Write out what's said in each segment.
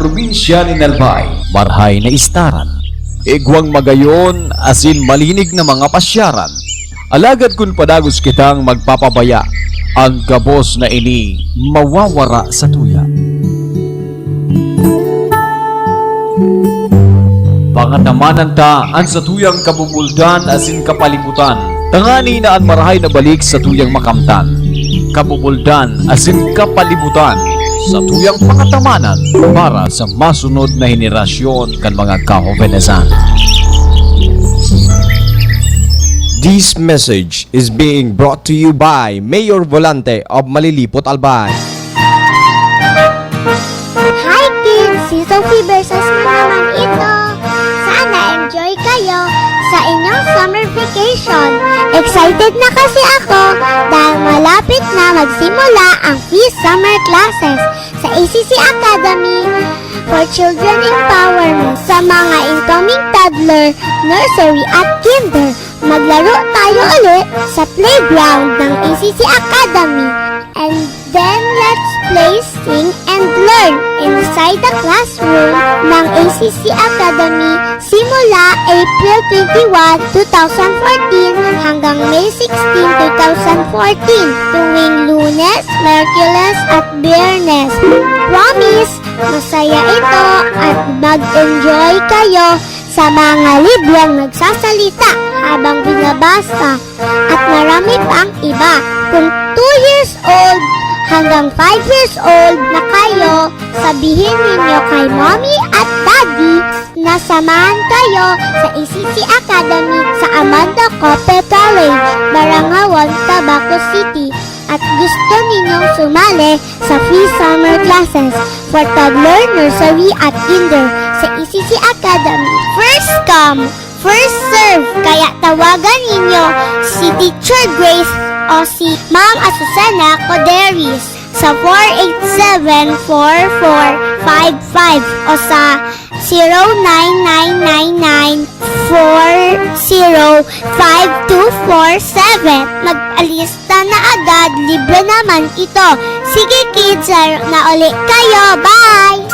probinsya ni Nalbay. Marhay na istaran, igwang magayon asin malinig na mga pasyaran. Alagad kun padagos kitang magpapabaya, ang gabos na ini mawawara sa tuya. Pangatamanan ta ang sa tuyang kabubuldan asin kapalibutan. Tangani na ang marahay na balik sa tuyang makamtan. Kabubuldan asin kapalibutan sa tuyang pangatamanan para sa masunod na henerasyon kan mga kahovenesan. This message is being brought to you by Mayor Volante of Malilipot, Albay. Hi kids! Si Sophie Bersas na naman ito. Sana enjoy kayo sa inyong summer vacation. Excited na kasi ako dahil malapit na magsimula ang FEAST summer classes sa ACC Academy for Children Empowerment sa mga incoming toddler, nursery at kinder. Maglaro tayo ulit sa playground ng ACC Academy. And then let's play, sing, and learn inside the classroom ng ACC Academy simula April 21, 2014 hanggang May 16, 2014 tuwing Lunes, Merkules at Biyernes. Promise, masaya ito at mag-enjoy kayo sa mga libreng nagsasalita habang binabasa at marami pang iba. Kung 2 years old hanggang 5 years old na kayo, sabihin ninyo kay mommy at daddy na samahan kayo sa ACC Academy sa Amanda Cope College, Barangawan, Tabaco City at gusto ninyong sumali sa free summer classes for toddler, nursery at kinder sa ACC Academy. First come, first serve, kaya tawagan ninyo si Teacher Grace o si Ma'am Asusana Coderis sa 487-4455 o sa 0999-405247. Mag-alista na agad, libre naman ito. Sige kids, na uli kayo. Bye!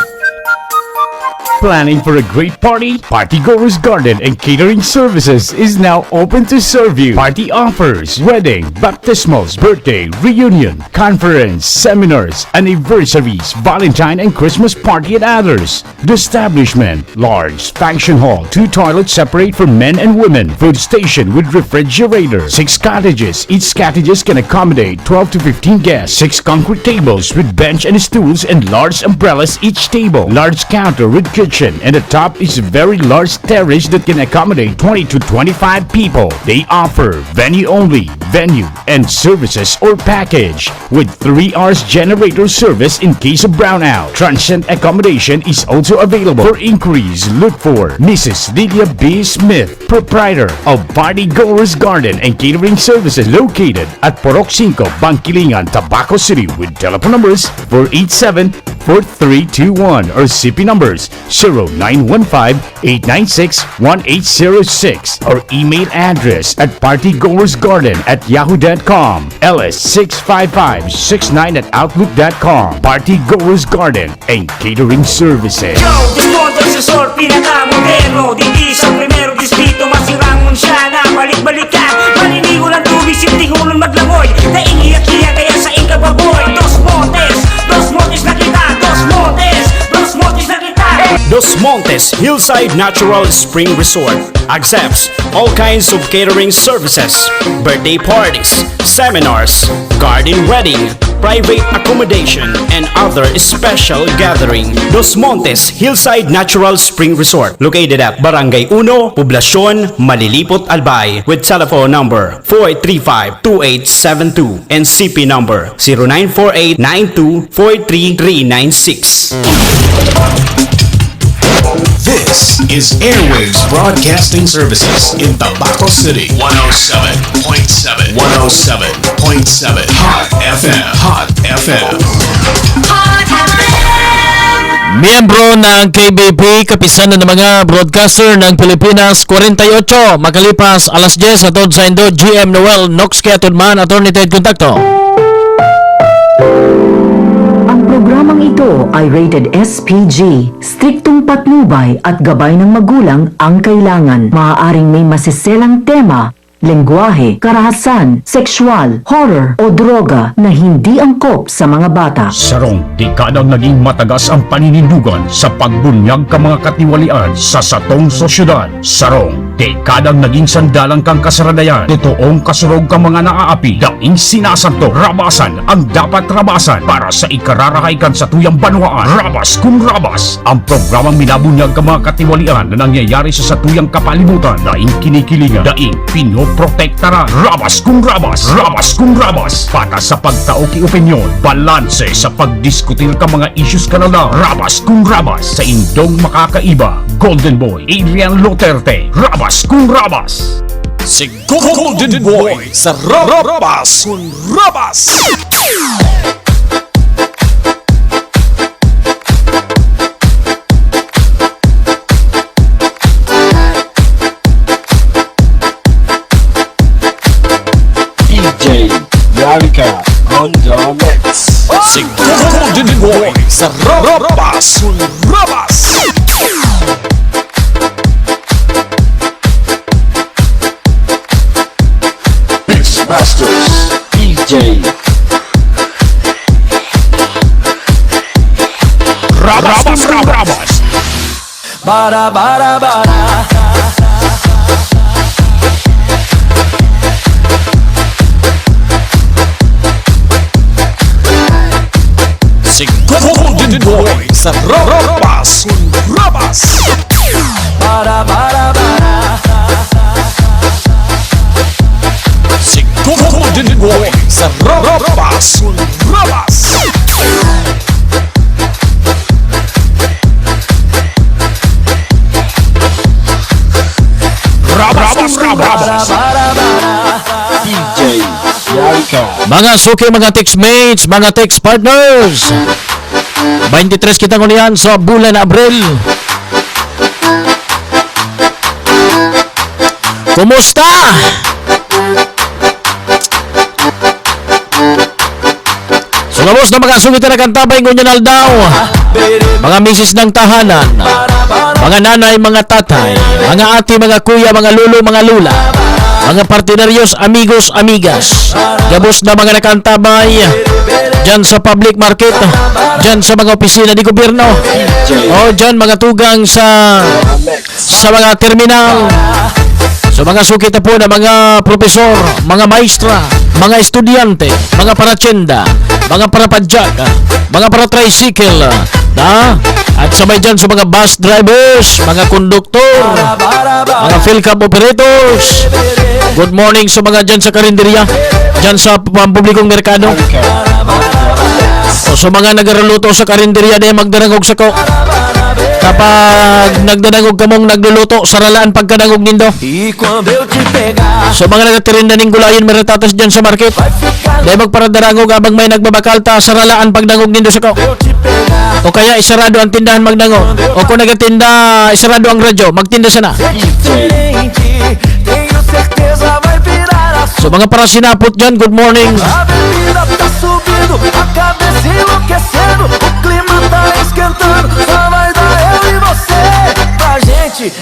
Planning for a great party? Party Goers Garden and Catering Services is now open to serve you. Party offers, wedding, baptismals, birthday, reunion, conference, seminars, anniversaries, Valentine and Christmas party and others. The establishment, large function hall, 2 toilets separate for men and women, food station with refrigerator, 6 cottages. Each cottages can accommodate 12 to 15 guests, 6 concrete tables with bench and stools and large umbrellas each table, large counter with kitchen, and the top is a very large terrace that can accommodate 20 to 25 people. They offer venue only, venue and services or package with 3 hours generator service in case of brownout. Transient accommodation is also available. For inquiries, look for Mrs. Lydia B. Smith, proprietor of Party Goers Garden and Catering Services located at Porok 5, Bangkilingan, Tabaco City with telephone numbers 487-4321 or CP numbers 0915-896-1806 or email address at partygoersgarden@yahoo.com, ls65569@outlook.com. Party Goers Garden and Catering Services. Yo, Desmonte sa sort, pinaka-moderno. Di sa primero distrito, masirangon siya na balik-balikan. Malinigo ng tubig, sintihulong maglangoy. Naingiyak-iyak kaya sa inkababoy. Dos Montes na kita. Dos Montes na kita. Dos Montes Hillside Natural Spring Resort accepts all kinds of catering services, birthday parties, seminars, garden wedding, private accommodation, and other special gathering. Dos Montes Hillside Natural Spring Resort, located at Barangay 1, Poblacion, Malilipot, Albay, with telephone number 435-2872 and CP number 0948-9243-396. This is Airwaves Broadcasting Services in Tabaco City. 107.7. 107.7. Hot FM. Hot FM. Hot FM! Miyembro ng KBP, kapisanan ng mga broadcaster ng Pilipinas, 48, makalipas alas 10 atod sa Indo, GM Noel Nox kay atod man, Attorney Ted Contacto. Ang programang ito ay rated SPG. Striktong patnubay at gabay ng magulang ang kailangan. Maaaring may masiselang tema, lengguwahe, karahasan, sexual, horror o droga na hindi angkop sa mga bata. Sarong, dekadang naging matagas ang paninindugan sa pagbunyag ka mga katiwalian sa satong sosyudad. Sarong, dekadang naging sandalang kang kasaradayan. Totoong kasurog ka mga naaapi. Daing sinasanto, rabasan ang dapat rabasan para sa ikararahay kan sa tuyang banwaan. Rabas kung rabas, ang programang minabunyag ka mga katiwalian na nangyayari sa satuyang kapalibutan. Daing kinikilingan, daing pinoprotektara. Rabas kung rabas, rabas kung rabas. Patas sa pagtaoki opinyon, balanse sa pagdiskutir ka mga issues kanala. Rabas kung rabas sa indong makakaiba. Golden Boy, Adrian Luterte. Rabas kung rabas. Si Golden Boy sa Rabas kung Rabas. DJ Yarika on the mix. Si Golden Boy sa Rabas kung Rabas. Masters. DJ Rabas, rabas. Si Golden Boy sa Rabas kung Rabas. Si Golden Boy sa Rabas kung Rabas. Rabas, rabas. DJ Yarika. Mga suki, mga textmates, mga text partners, 23 kita ngulian sa bulan Abril. Kumusta? Sugamos na mga suki na kantabay ngunyan aldaw, mga misis ng tahanan, mga nanay, mga tatay, mga ate, mga kuya, mga lolo, mga lula, mga partneryos, amigos, amigas, gabos na mga nakantabay dyan sa public market, dyan sa mga opisina ni gobyerno, o dyan mga tugang sa mga terminal, sa mga sukita po na mga profesor, mga maestra, mga estudyante, mga paratyenda, mga parapadyak, mga para-tricycle, at sabay dyan sa mga bus drivers, mga konduktor, mga PhilCab operators. Good morning sa mga dyan sa karinderya, dyan sa pampublikong merkado. O sa mga nagaruluto sa karinderya na magdarangog sa ko. Kapag nagdanangog ka mong nagluluto, saralaan pagkanangog nindo. So mga nagatirinda ning gulayin meritatas dyan sa market, dahil magparadarangog abang may nagbabakalta, saralaan pagdangog nindo sa ko. O kaya isarado ang tindahan magdangog. O kung nagatinda, isarado ang radyo, magtinda sana. So mga para sinapot dyan, good morning.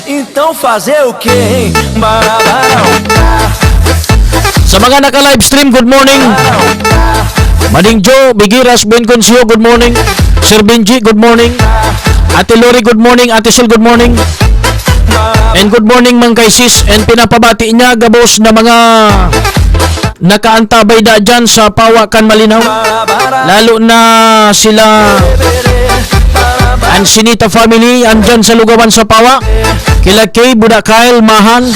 Então fazer o que, hein? Sa mga naka-livestream, good morning. Mading Joe, Bigiras, Ben Consio, good morning. Sir Benji, good morning. Ate Lori, good morning. Ate Sol, good morning. And good morning Mang Kaisis. And pinapabati niya gabos na mga nakaantabay da dyan sa Pawakan Malinaw. Lalo na sila Ansinita family andyan sa Lugawan sa Pawa. Kila Kay, Buda Kyle, Mahan,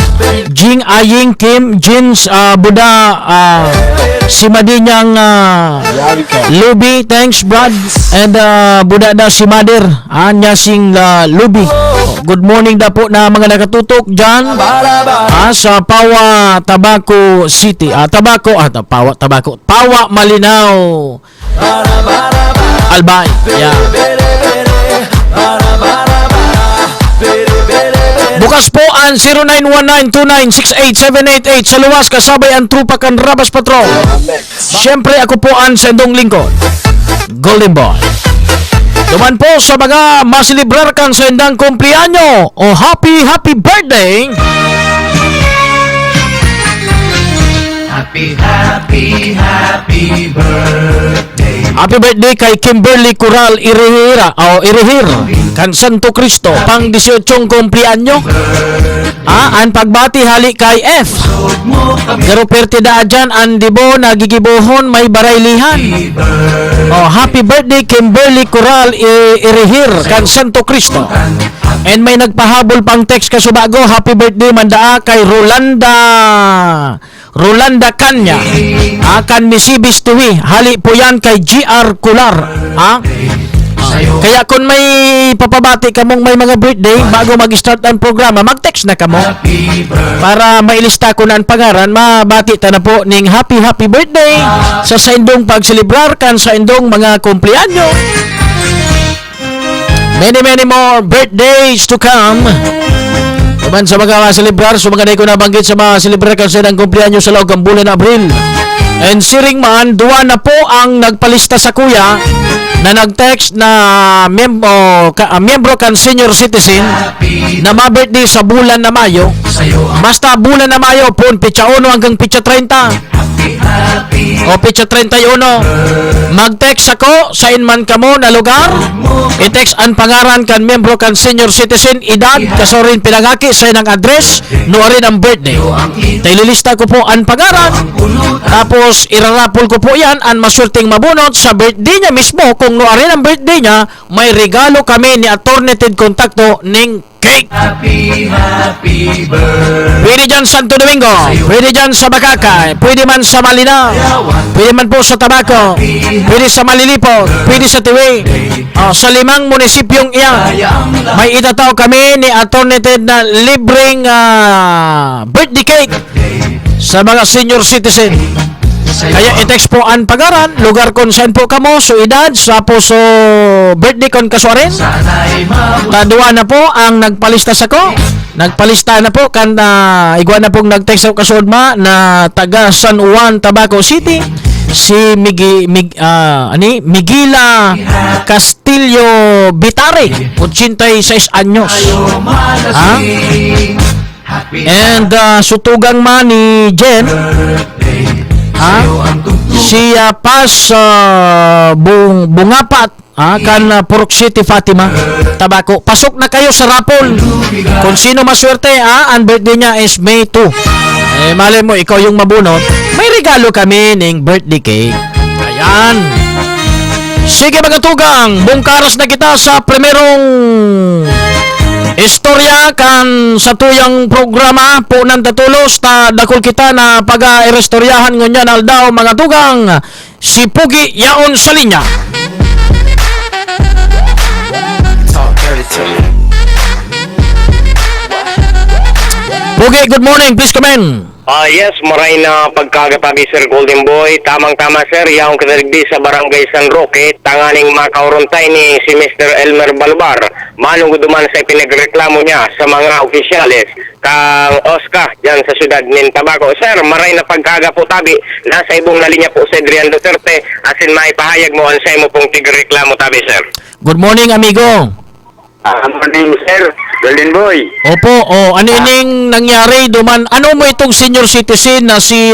Jing, Aying, Kim, Jins, Buda, si Madinyang Luby, thanks Brad. And Buda da si Mader, anya sing Luby. Good morning da po na mga nakatutok dyan sa Pawa, Tabaco City. Pawa, Malinaw, Albay. Yeah. Bukas po ang 0919-2968-788 sa luwas kasabay ang trupa kan Rabas Patrol. Siyempre ako po ang sendong lingkod, Golden Boy. Duman po sa mga masilibrar kan sa indang kumplianyo o happy birthday. Happy birthday kay Kimberly Coral Irihira o Irihir kan Santo Cristo pang 18 kumplianyo. Ang pagbati hali kay F. Pero pertida dyan ang dibo nagigibohon may baraylihan. Happy birthday Kimberly Coral Irihir kan Santo Cristo. And may nagpahabol pang text kasubago, happy birthday mandaa kay Rolanda Kanya. Kan misibis tuwi. Hali po yan kay GR Kular. Kaya kung may papabati kamong may mga birthday bago mag-start ang programa, mag-text na kamo para mailista ko na ang pangaran. Mabati ta na po ning happy birthday sa indong pagselebrar kan sa indong mga kumplianyo. Many more birthdays to come. Kuman sa mga celebrar, so mga ko nabanggit sa mga celebrar kan sa ng kumplianyo sa loob ng bulan na Abril. And siring man, duwa na po ang nagpalista sa kuya na nag-text na miyembro kan senior citizen na ma-birthday sa bulan na Mayo. Basta bulan na Mayo po, pitsa 1 hanggang pitsa 30. O pitsa 31. Mag-text ako sa inman kamo na lugar. I-text ang pangaran kan miyembro kan senior citizen, edad, kasorin pinangaki sa inang address, nuarin ang birthday. Taililista ko po ang pangaran. Tapos irarapol ko po yan ang masulting mabunot sa birthday niya mismo. Kung nuarin ang birthday niya, may regalo kami ni Attorney Ted Contacto ning cake. Happy birthday. Pwede dyan Santo Domingo, pwede dyan sa Bakakay, pwede man sa Malinaw, pwede man po sa Tabaco, pwede sa Malilipot, pwede sa Tiwi. Sa 5 munisipyong iyan, may itataw kami ni Attorney Ted na libreng birthday cake sa mga senior citizen. Kaya i-text po ang pangaran, lugar kung saan po kamo, so edad, sa po so birthday kon kasuarin. Tadua na po ang nagpalista sa ko. Nagpalista na po kan igwa na pong nag-text ako kasudma na taga San Juan, Tabaco City. Si Miguila Castillo Bitare, 86 anyos. And sutugang man ni Jen. Si Pas Bungapat kan Purok City, Fatima, Tabaco. Pasok na kayo sa rapol. Kung sino maswerte, ang birthday niya is May 2. Malay mo, ikaw yung mabunot. May regalo kami ng birthday cake. Ayan. Sige mga tugang, bungkaras na kita sa primerong istorya kan sa tuyang programa po ng tatulos ta dakol kita na pag-irestoryahan ngunyan aldaw mga tugang si Pugi Yaon sa linya. Pugi, good morning, please come in. Yes, maray na pagkagatabi Sir Golden Boy. Tamang-tama sir, yaong kinarigdi sa Barangay San Roque, tanganing makauruntay ni si Mr. Elmer Balbar. Manong duman sa pinagreklamo niya sa mga opisyalis kang Oscar dyan sa syudad ng Tabaco. Sir, maray na pagkagaputabi, nasa ibong nalinya po si Adrian Duterte, asin maipahayag mo ang sa imo pong tigreklamo tabi sir. Good morning amigo. Morning sir, Golden Boy. Opo, ano ining nangyari duman? Ano mo itong senior citizen na si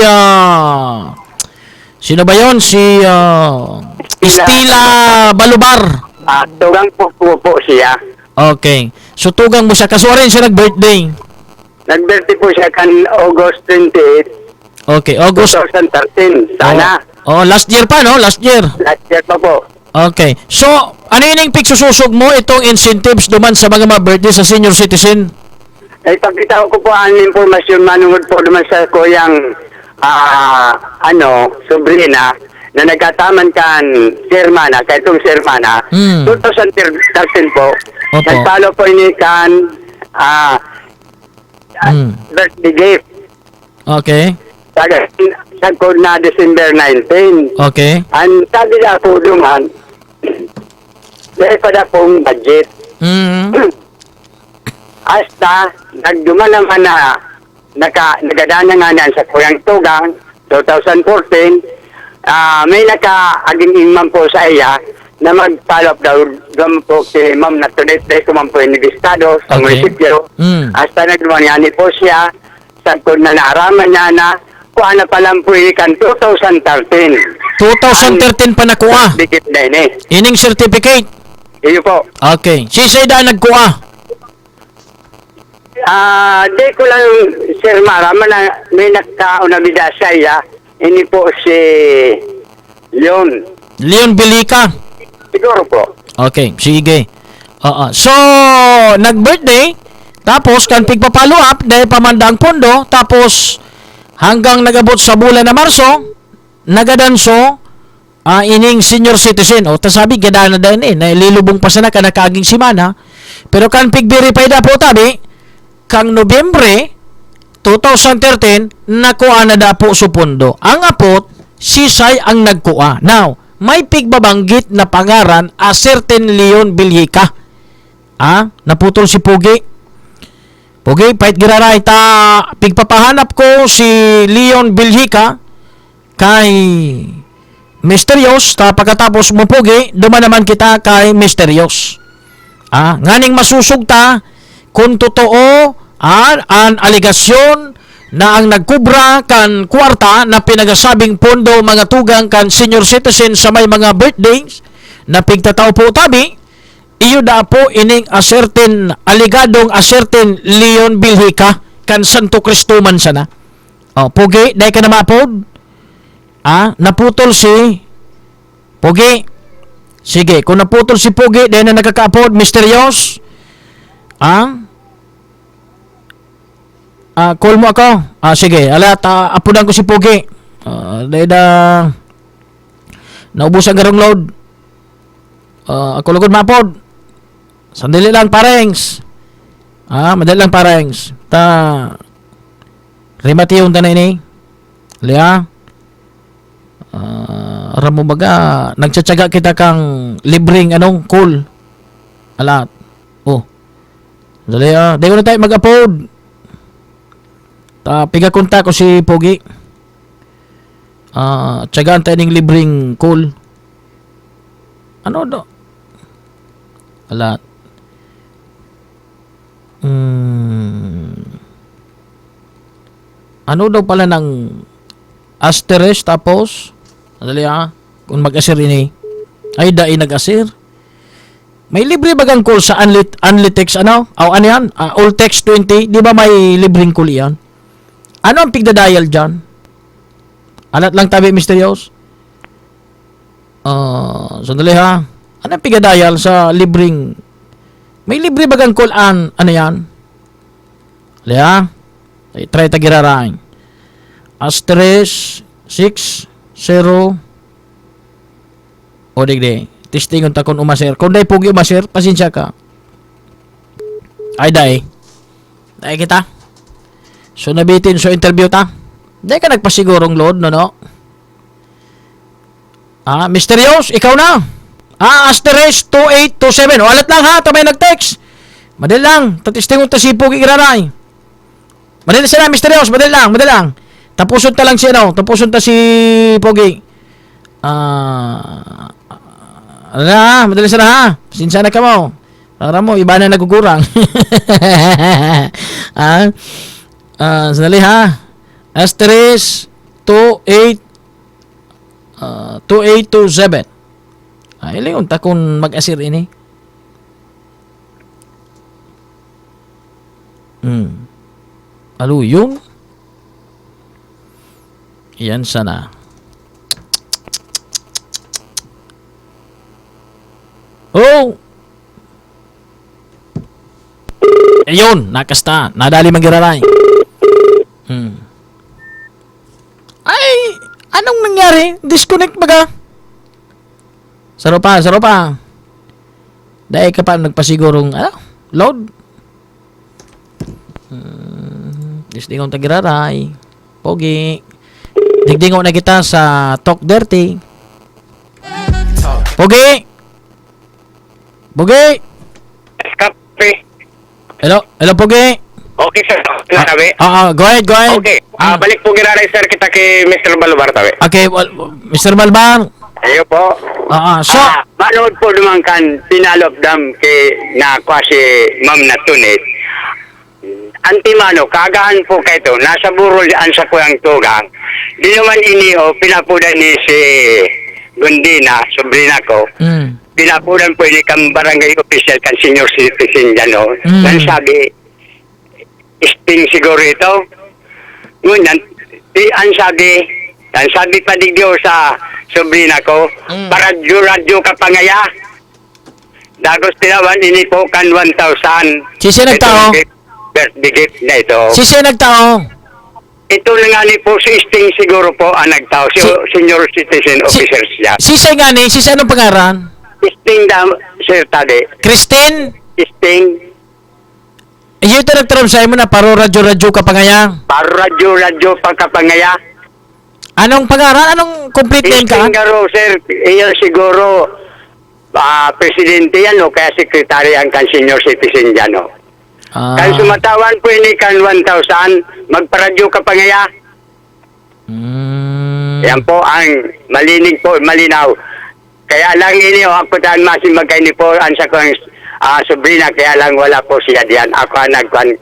sino ba yon? Si Estila Balubar. Tugang po siya. Okay. So tugang mo siya. Kasuwarin siya nag-birthday. Nag-birthday po siya kan August 28. Okay, August 2013. Sana. Last year pa, no? Last year. Last year pa po. Okay. So, ano yun yung pigsususog mo itong incentives duman sa mga birthday sa senior citizen? Ipagkita ko po ang informasyon manungod po naman sa kuyang sobrina na nagkataman kan Sirmana, kay itong Sirmana. 2013 po. Opo. Nagpalo po ini kan birthday gift. Okay. Sagod na December 19. Okay. Ang sabi na po duman, may pada pong budget. Hasta, nagduman naman na nagadana nga na sa Kuyang Tugang, 2014, may naka-aging imam po sa iya na mag-follow up daw doon po si Ma'am na today ko man po inibistado sa Okay. munisipyo. Hasta nagmanyani po siya sa kung na naaraman niya na kuha na pa lang po ikan 2013. 2013 pa nakuha. Dikit na ini. Ining certificate. Iyo po. Okay. Si Sayda nagkuha. Di ko lang, Sir Maraman, na may nagkaunabida siya. Ini po si Leon. Leon Bilica. Siguro po. Okay, sige. So, nag-birthday, tapos kan pigpa-follow up dahil pamandang pondo, tapos hanggang nagabot sa bulan na Marso, nagadanso ining senior citizen. O, tasabi, gada na din naililubong pa sana ka nakaging simana. Pero kan pig-verify na po tabi, kang Nobyembre 2013, nakuha na da po sa pondo. Ang apot, si Say ang nagkuha. Now, may pigbabanggit na pangaran a certain Leon Bilica. Naputol si Pugi. Pugi, pahit giraray ta pigpapahanap ko si Leon Bilica kay Mysterious. Ta pagkatapos mo Pugi, duman naman kita kay Mysterious. Nganing masusugta kung totoo ang aligasyon na ang nagkubra kan kwarta na pinagasabing pondo mga tugang kan senior citizen sa may mga birthdays na pigtataw po tabi, iyo da po ining aligadong Leon Bilica kan Santo Cristo man sana. Pugi, dahil ka na mapod? Naputol si Pugi. Sige, kung naputol si Pugi, dahil na nakakaapod, Mysterious. Call mo ako. Sige, alat, apudan ko si Pugi. Dahil naubusan garong load. Ako lugod mapod. Sandali lang, parengs. Madali lang, parengs. Rimati yung tanay ni. Liya. Aram mo baga, nagtsatsaga kita kang libreng call. Alat. Dali Dahil ko na tayo mag-upload. Pigakontak ko si Pogi. Tsagaan tayo ng libreng call. Ano do? Alat. Ano daw pala ng asterisk tapos? Dali kung mag-asir ini. Ay, dai nag-asir. May libre bagang call sa Unlitex ano yan? Alltex 20. Di ba may libreng call yan? Ano ang pigdadial dyan? Alat lang tabi, Mysterious. Sandali Ano ang pigdadial sa libreng... May libre bagang call ano yan? Liha? Try tagirarain. Asterisk 60 o digdi. Testingon ta kung umasir. Kung day pugi umasir, pasensya ka. Ay day. Day kita. So nabitin so interview ta. Day ka nagpasigurong load no. Mysterious, ikaw na. Asterisk 2827. O alat lang tamay nag-text. Madali lang. Tatistingon ta si pugi giraray. Madali sila, Mysterious. Madali lang. Tapusun ta lang si tapusun ta si Pogi. Madali sana Pasensya na ka mo. Para mo, iba na nagugurang. Sandali Asterisk 2827. Ilingon ta kung mag-asir ini. Yun? Yan sana. Ayun, nakasta. Nadali magiraray. Ay, anong nangyari? Disconnect baga? Saro pa. Dahil ka pa nagpasigurong, load. Distingon tagiraray. Pogi. Digdingo na kita sa Talk Dirty. Pogi! Escape. Hello, Pogi. Okay, sir. Tabi. Go ahead. Okay. Balik po giraray, sir, kita kay Mr. Balbar, tabi. Okay, Mr. Balbar. Ayo po. So, Manood po naman kan pinalop dam kay na si Ma'am Natunit. Antimano, kagahan po kayo to. Nasa burol dyan sa kuyang tugang. Di naman iniho, pinapudan ni si Gundina, sobrina ko. Pinapudan po ni kang barangay official kan senior citizen dyan, no? Dan sabi, sting siguro ito. Ngunyan, ang sabi pa digyo sa sobrina ko, para radyo ka pangaya. Dagos tinawan, ini po kan 1,000. Sisi nagtao? Birthday gift na ito. Sisi nagtao? Ito na nga ni po si Sting siguro po ang nagtao. Senior citizen officer siya. Sisi nga ni? Sisi anong pangaran? Sting Sir Tade. Christine? Sting. Iyo ito nagtaram sa imo na paro radyo-radyo ka pangaya? Paro radyo pagkapangaya. Anong pangaran? Anong complete name ka? Sting garo, sir. Iyan siguro presidente yan o kaya sekretary ang kan senior citizen dyan o. Kan sumatawan po ini kan 1,000, magparadyo ka pangaya. Yan po ang malinig po, malinaw. Kaya lang ini o ako daan masin magkaini po ang sa kong sobrina, kaya lang wala po siya diyan. Ako ang nagkan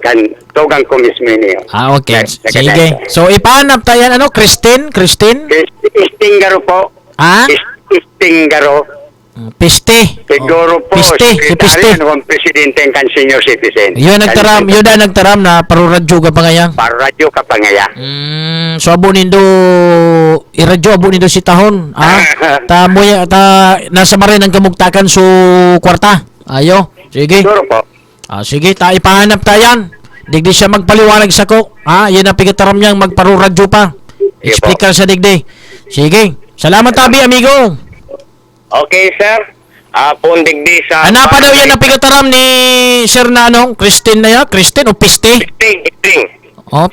tugang ko mismo ini. Okay. Sige. So ipahanap tayo ano, Christine? Sting garo po. Sting garo. Piste. Siguro po, Piste. Si Piste. Ang presidente ng senior citizen. Yun nagtaram na paruradyo ka pangaya. Paruradyo ka pangaya. So abo nindo iradyo abo nindo si tahon. Nasa marin ang kamugtakan so kwarta. Ayo. Sige. Siguro po. Sige, ipahanap tayan. Digdi siya magpaliwanag sa ko. Yan ang pigataram niyang magparuradyo pa. Explica sa digdi. Sige. Salamat tabi, amigo. Okay, sir. Pundig di sa... Ano pa daw yan ang pigataram ni Sir na ano? Christine na yan? Christine o Piste? Sting. Piste.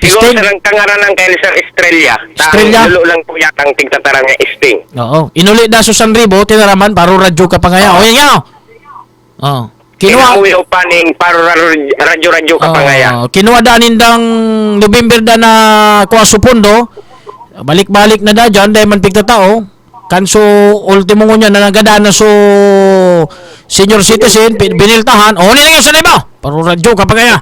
Siguro sir ang kangaranan kayo ni Sir Estrella. Nulo lang po yata ang tigtataran nga Sting. Oo. Inuli na sa San Ribo, tinaraman, paro radyo ka pa ngaya. Yan yan. Kinuha pa ning paro radyo ka pa ngaya. Kinuha danin dang November da na kuha supondo. Balik-balik na da dyan, dahil man pigtatao. Kanso ultimo niya na nagadaan na so senior citizen biniltahan nilagyan sa nimo paro radyo kapag kaya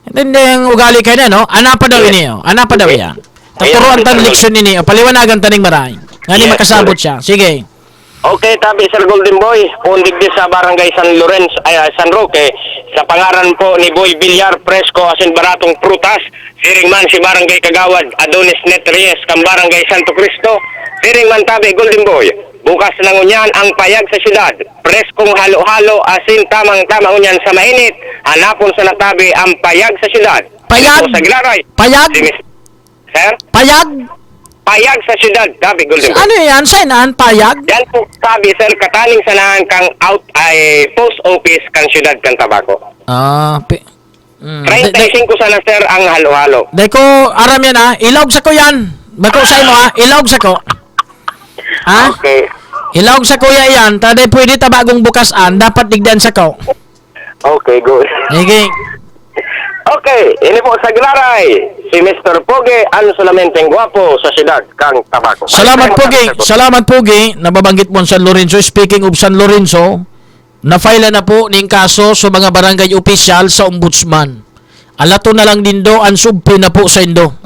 hindi ang ugali kayo na no ana pa daw yan turuan tan leksyon nini paliwanagan taning maray ngani makasabot siya sige. Okay, tabi Sir Golden Boy, pundig di sa barangay San Roque, sa pangaran po ni Boy Villar Fresco asin baratong prutas, siring man si barangay Kagawad Adonis Netres kang barangay Santo Cristo, siring man tabi Golden Boy, bukas na ngunyan ang payag sa syudad, preskong halo-halo asin tamang-tama ngunyan sa mainit, hanapon sa natabi ang payag sa syudad. Payag? Sa Gilaray. Payag? Sir? Payag sa syudad, tabi Golden Boy. Ano yan? Saan payag? Yan po sabi sir, kataning sanahan kang post office kang syudad kang Tabaco. 35 sana sir ang halo-halo. Deko, aram yan ilog sa ko yan. Bako sa mo ilog sa ko. Okay. Ilog sa kuya yan, taday pwede tabagong bukasan, dapat digdan sa ko. Okay, good. Sige. Okay, ini po sa Gilaray, si Mr. Poge, ang solamenteng guwapo sa syudad kang Tabaco. Salamat Poge, nababanggit mo San Lorenzo. Speaking of San Lorenzo, na-file na po ning kaso sa mga barangay official sa ombudsman. Alato na lang din do, ang subpi na po sa indo.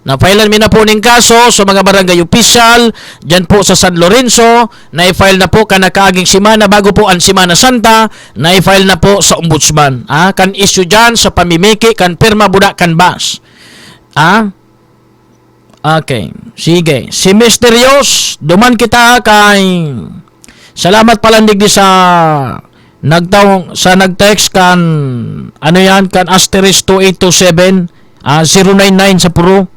Na-file na po ning kaso sa mga barangay official dyan po sa San Lorenzo. Na-file na po kanakaaging simana bago po ang Simana Santa. Na-file na po sa ombudsman. Kan issue dyan sa pamimiki, kan pirma budak, kan bas. Okay, sige. Si Mysterious, duman kita kay... Salamat palandig di sa nag-text kan ano yan, kan asterisk 2827 099 sa puro.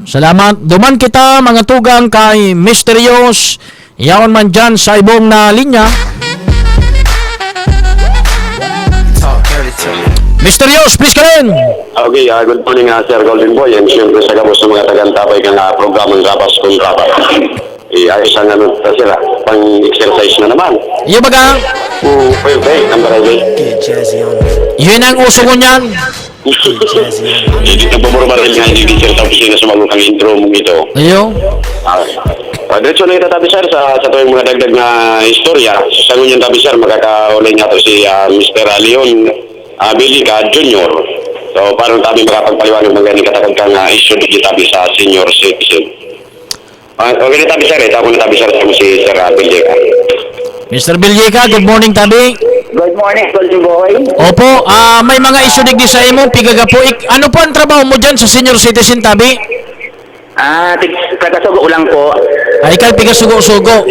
Salamat. Duman kita mga tugang kay Mysterious. Yaon man dyan sa ibong na linya. Mysterious, please come in. Okay, good morning Sir Golden Boy. And siyempre sa gabos ng mga tagantabay kang programang Rabas kung Rabas. Ayos ang sila, pang-exercise na naman. Iyo baga? Perfect, ang barangay. Yun ang uso ko niyan. Nagpapormal nga hindi teacher sa opisina sa magutang intro mong ito. Ayo. Diretso na ito tabi sir sa tuwing mga dagdag na istorya. Sa ngunyan tabi sir, magkakaulay nga to si Mr. Leon Bilica Jr. So parang tabi makapagpaliwanag ng ganyan katakag kang issue di tabi sa senior citizen. Okay na tabi sir, ako na tabi sir sa si Sir Bilica. Mr. Bilica, good morning tabi. Good morning, Golden Boy. Opo, may mga issue digdi sa imo, pigaga po. Ano po ang trabaho mo dyan sa senior citizen tabi? Tagasugo lang po. Ikaw pigasugo-sugo.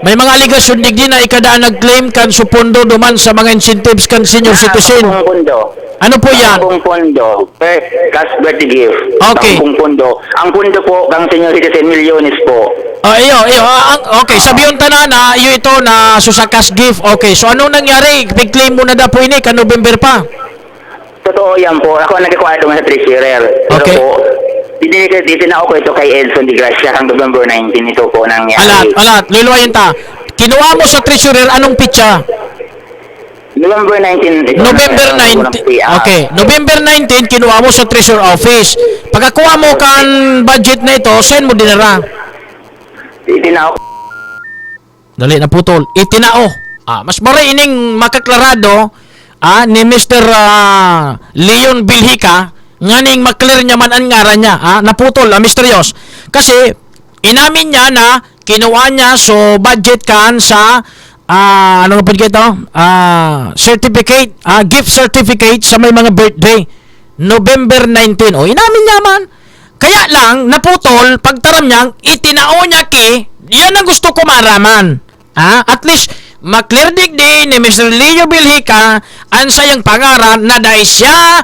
May mga aligasyon digdi na ikadaan nag-claim kan supondo duman sa mga incentives kan senior citizen. Ano po yan? Ang pondo. Cash birthday gift. Okay. Ang pondo. Ang pondo po, ang senior citizen, milyones po. Okay, sabiyon tanan na iyo ito na susakas gift. Okay, so ano nangyari? Big-claim mo na da po ini, kan November pa. Totoo yan po. Ako ang nagkakwarto sa treasurer. Okay. Pero po, Ditinao ko ito kay Edson de Gracia hang November 19 ito po nangyari. Alat, luluwayin ta. Kinuha mo sa treasurer anong pitsa? November 19. November 19. Okay, November 19 kinuha mo sa treasurer office. Pagkakuha mo kan budget na ito, send mo dinara. Itinao. Dali na putol. Itinao. Mas maray ining makaklarado ni Mr. Leon Bilica nganing maklear niya man ang ngaran niya, naputol, misterios. Kasi inamin niya na kinuha niya so budget kan sa ano nga po ito? Certificate, gift certificate sa may mga birthday. November 19. Inamin niya man. Kaya lang, naputol, pagtaram niyang, itinao niya yan ang gusto ko maraman. At least, maklear digdi ni Mr. Leo Bilica ang sayang pangaran na dahil siya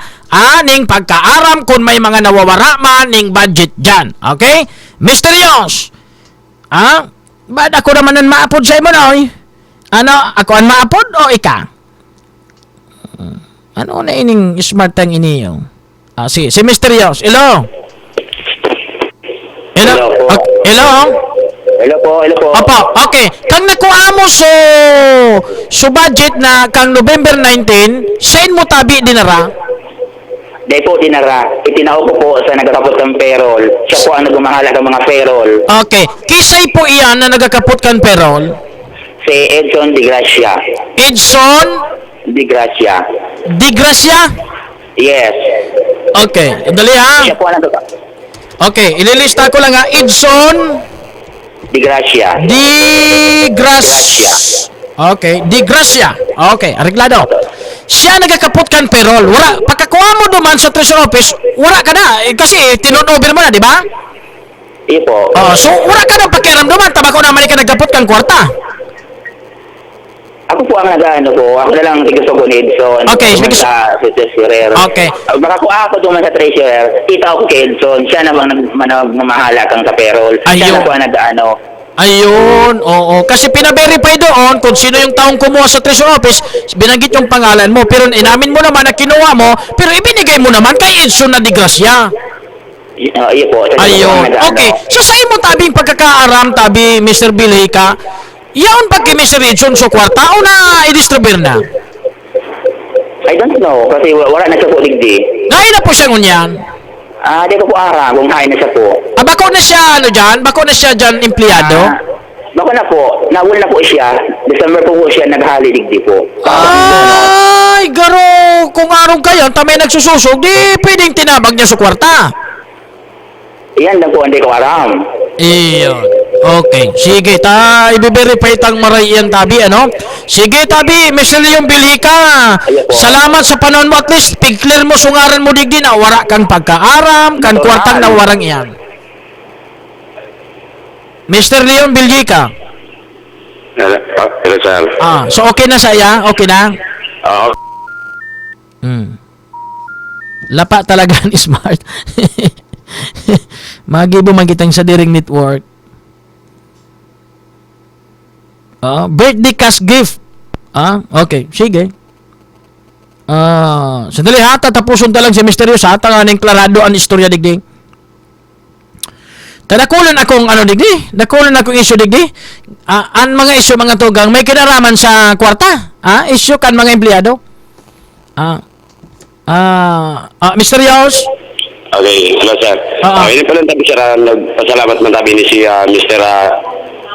ning pagkaaram kung may mga nawawara man ning budget dyan. Okay? Mysterious. Ba't ako naman ang maapod sa imo na, Ano? Ako ang maapod o ika? Ano na ining smart tang iniyo? Si Mysterious. Hello? Hello? Hello? Hello po. Opo, okay. Kang nakuha mo so budget na kang November 19, send mo tabi dinara? Dahil po dinara, itinao ko po sa nagkakapot ng payroll. Siya po ang nagmamahala ng mga payroll. Okay. Kisay po iyan na nagkakapot kan payroll? Si Edson de Gracia. Edson? De Gracia. De Gracia? Yes. Okay. Dali ha. Siya po ang nagkakapot. Okay. Ililista ko lang ha. Edson? De Gracia. De Gracia. Okay. De Gracia. Okay. Areglado. Siya nagkakapot kan payroll. Wala. Pagkakuha mo duman sa treasury office, wala ka na. Kasi tinurnover mo na, di ba? Ipo. So wala ka na pakiaram duman. Tabako naman ka nagkapot kan kwarta. Ako po ang nag-ano po. Ako na lang tigasugo ni Edson. Okay. Sa treasurer. Okay. Makakuha ako duman sa treasurer. Kita ako kay Edson. Siya namang nagmamahala kang sa payroll. Siya na po ang nag-ano. Ayun, oo. Kasi pina-verify doon kung sino yung taong kumuha sa treasury office, binanggit yung pangalan mo, pero inamin mo naman na kinuha mo, pero ibinigay mo naman kay Edson na de Gracia. Iyo po. Ayun. Okay. So sa mo tabing pagkakaaram, tabi Mr. Bilica, yaon pag kay Mr. Edson so kwarta o na i-distribute na? I don't know, kasi wala na siya po digdi. Ngayon na po siya ngunyan. Di ko po kung hain na siya po. Bako na siya, bako na siya dyan, empleyado? Bako na po, nawal na po siya. December po siya naghalidigdi po. Ay, garo, kung araw kayo, tamay nagsususog, di pwedeng tinabag niya sa kwarta. Iyan lang po, hindi ko aram. Iyon. Okay. Sige, i-verify tang maray yan, tabi, ano? Sige, tabi, Mr. Leon Bilica. Salamat sa panon mo. At least, pig-clear mo, sungaran mo digdi na wara kang pagkaaram, kan kwartang na warang iyan. Mr. Leon Bilica. Hello, sir. So okay na saya? Okay na? Lapa talaga ni Smart. Magibo man kitang sa diring network. Birthday cash gift. Okay, sige. Sandali ha, tatapuson ta lang si Mysterious ha, tanganing klarado ang istorya digdi. Tadakulan akong digdi, dakulan akong issue digdi. Ang mga issue mga tugang may kinaraman sa kwarta. Issue kan mga empleyado. Mr. Yos? Okay, hello sir. Ini pala tabi sir, nagpasalamat man tabi ni si Mr.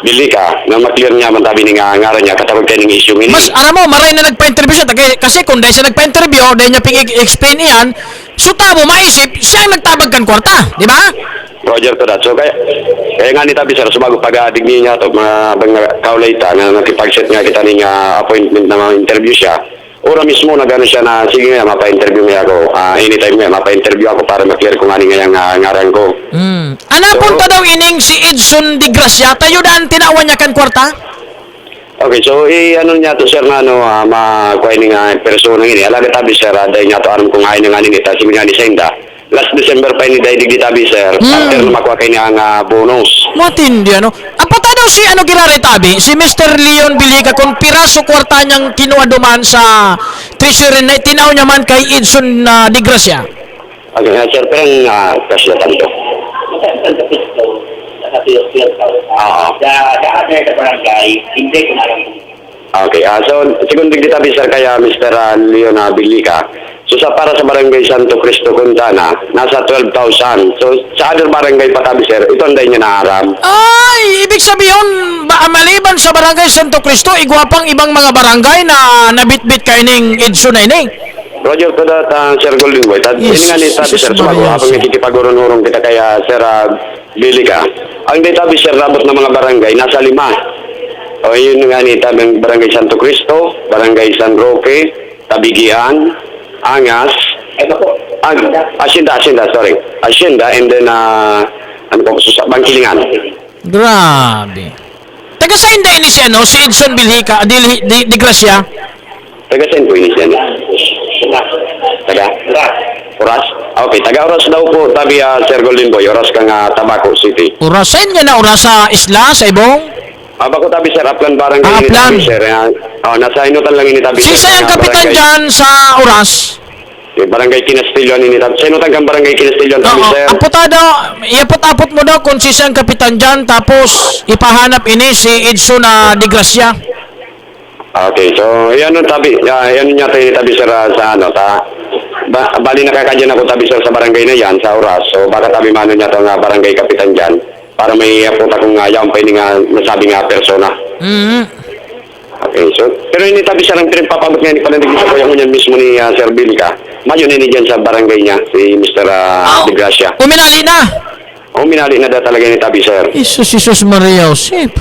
Bilica na maklear niya man tabi ni ngaran niya katawag kayo ng issue ini. Mas, alam mo, maray na nagpa-interview siya. Kasi kung dahil siya nagpa-interview, dahil niya ping-explain iyan, so tamo, maisip, siya ang nagtabag kan kwarta. Di ba? Roger to that. So kaya nga ni tabi sir, sumago pag-adigni niya to mga kaulita na nakipag-set nga kita ni appointment na mga interview siya. Ora mismo na gano'n siya na, sige nga, mapa-interview nga ako. Anytime nga, mapa-interview ako para maklear kung ano nga yung ngaran ko. Punta daw ining si Edson de Gracia, tayo daan tinawan niya kan kwarta? Okay, so ano niya to sir na makuha ni nga persona ini. Alaga tabi sir, dahil niya to aram kung ngayon nga nita, sige nga ni Senda. Last December pa ni dahil di tabi sir, after na makuha kayo niya nga bonus. Matindi ano? Apata daw si girari tabi, si Mr. Leon Bilica, kung piraso kwarta niyang kinuha duman sa treasury na tinaw niya man kay Edson de Gracia. Okay, sir, pero kasya tanto. Okay, so segundo kita sir kaya Mr. Leon Bilica. So para sa barangay Santo Cristo Quintana, nasa 12,000. So sa other barangay pa tabi sir, ito ang niya naaram. Ay, ibig sabihin, maliban sa barangay Santo Cristo, igwapang ibang mga barangay na nabitbit kayo ng Edson na ini. Roger to that, Sir Golden Boy. Ini nga ni tabi sir, sumago habang nakikipagurong-urong kita kaya Sir Bilica. Ang di tabi sir, rabot ng mga barangay, nasa 5. O yun nga ni tabi barangay Santo Cristo, barangay San Roque, Tabigian, Angas, Asyenda, and then, Bangkilingan. Grabe. Taga saan din ni si Edson Bilica, de Gracia? Taga saan po ini siya? Taga? Oras? Okay, taga Oras daw po, tabi Sir Golden Boy, Oras kang Tabaco City. Oras, saan nga na oras sa isla, sa ibong? Bako tabi sir, Aplan Barangay ini tabi sir. Nasa inutan lang ini tabi sir. Si ang kapitan dyan sa Oras? Barangay Kinastilyon ini tabi. Sa inutan kang Barangay Kinastilyon tabi sir. Iapot mo daw kung si ang kapitan dyan, tapos ipahanap ini si Edson de Gracia. Okay, so yan tabi. Yan niya tabi sir sa bali nakakadyan ako tabi sir sa barangay na yan, sa Oras. So baka tabi mano niya itong barangay kapitan dyan. Para may punta kong yaw pa ini nga nasabi nga persona. Okay, so pero ini tabi siya ng pinagpapabot nga ni Palandig sa kuya ko niyan mismo ni Sir Bilica. Mayon ini dyan sa barangay niya, si Mr. de Gracia. Uminali na? Uminali na da talaga ni tabi sir. Jesus Maria Josep.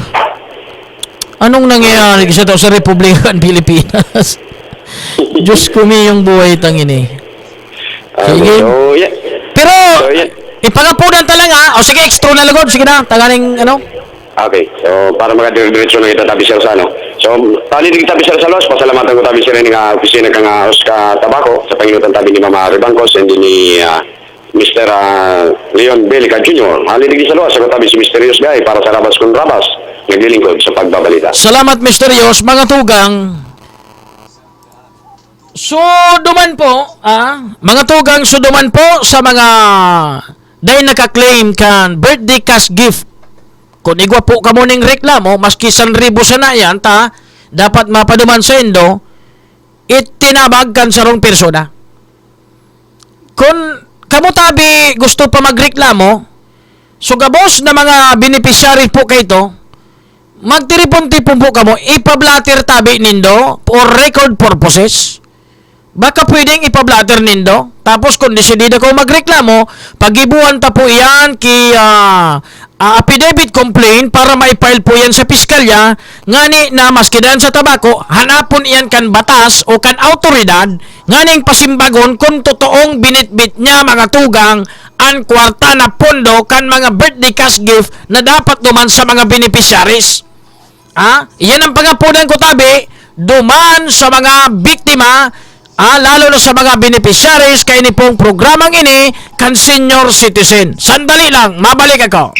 Anong nangyayari sa Republika ng Pilipinas? Diyos ko yung buhay tangin eh. Sige. So, yeah. Pero, ipagapunan talaga. O sige, extra na lagod. Sige na, tagaling Okay, so para makadiretso na kita tabi sir sa So, palidig tabi sir sa Los, pasalamatan ko tabi sir ng opisina kang Oscar Tabaco sa panginutan tabi ni Mama Rebangcos and ni Mr. Leon Bilica Jr. Halidig sa Los, ako tabi si Mysterious Guy para sa Rabas kung Rabas, naglilingkod sa pagbabalita. Salamat, Mysterious. Mga tugang, suduman po, mga tugang suduman po sa mga dahil naka-claim kan birthday cash gift. Kung igwa po ka mo ning reklamo, maski 1,000 sana yan, dapat mapaduman sa indo, itinabag kan sa rong persona. Kung kamo tabi gusto pa magreklamo, sugabos na mga beneficiary po kayo ito, magtiripon-tipon po kamo, ipablatter tabi nindo for record purposes. Baka pwedeng ipablatter nindo. Tapos kung desidida ko magreklamo, pagibuan ta po yan kay affidavit complaint para maipile po yan sa piskalya. Ngani na maskidan sa tabako, hanapon yan kan batas o kan autoridad, nganing pasimbagon kung totoong binitbit niya mga tugang ang kwarta na pondo kan mga birthday cash gift na dapat duman sa mga beneficiaries. Yan ang pangapunan ko tabi, duman sa mga biktima, lalo na sa mga beneficiaries kay ni pong programang ini kan senior citizen. Sandali lang, mabalik ako.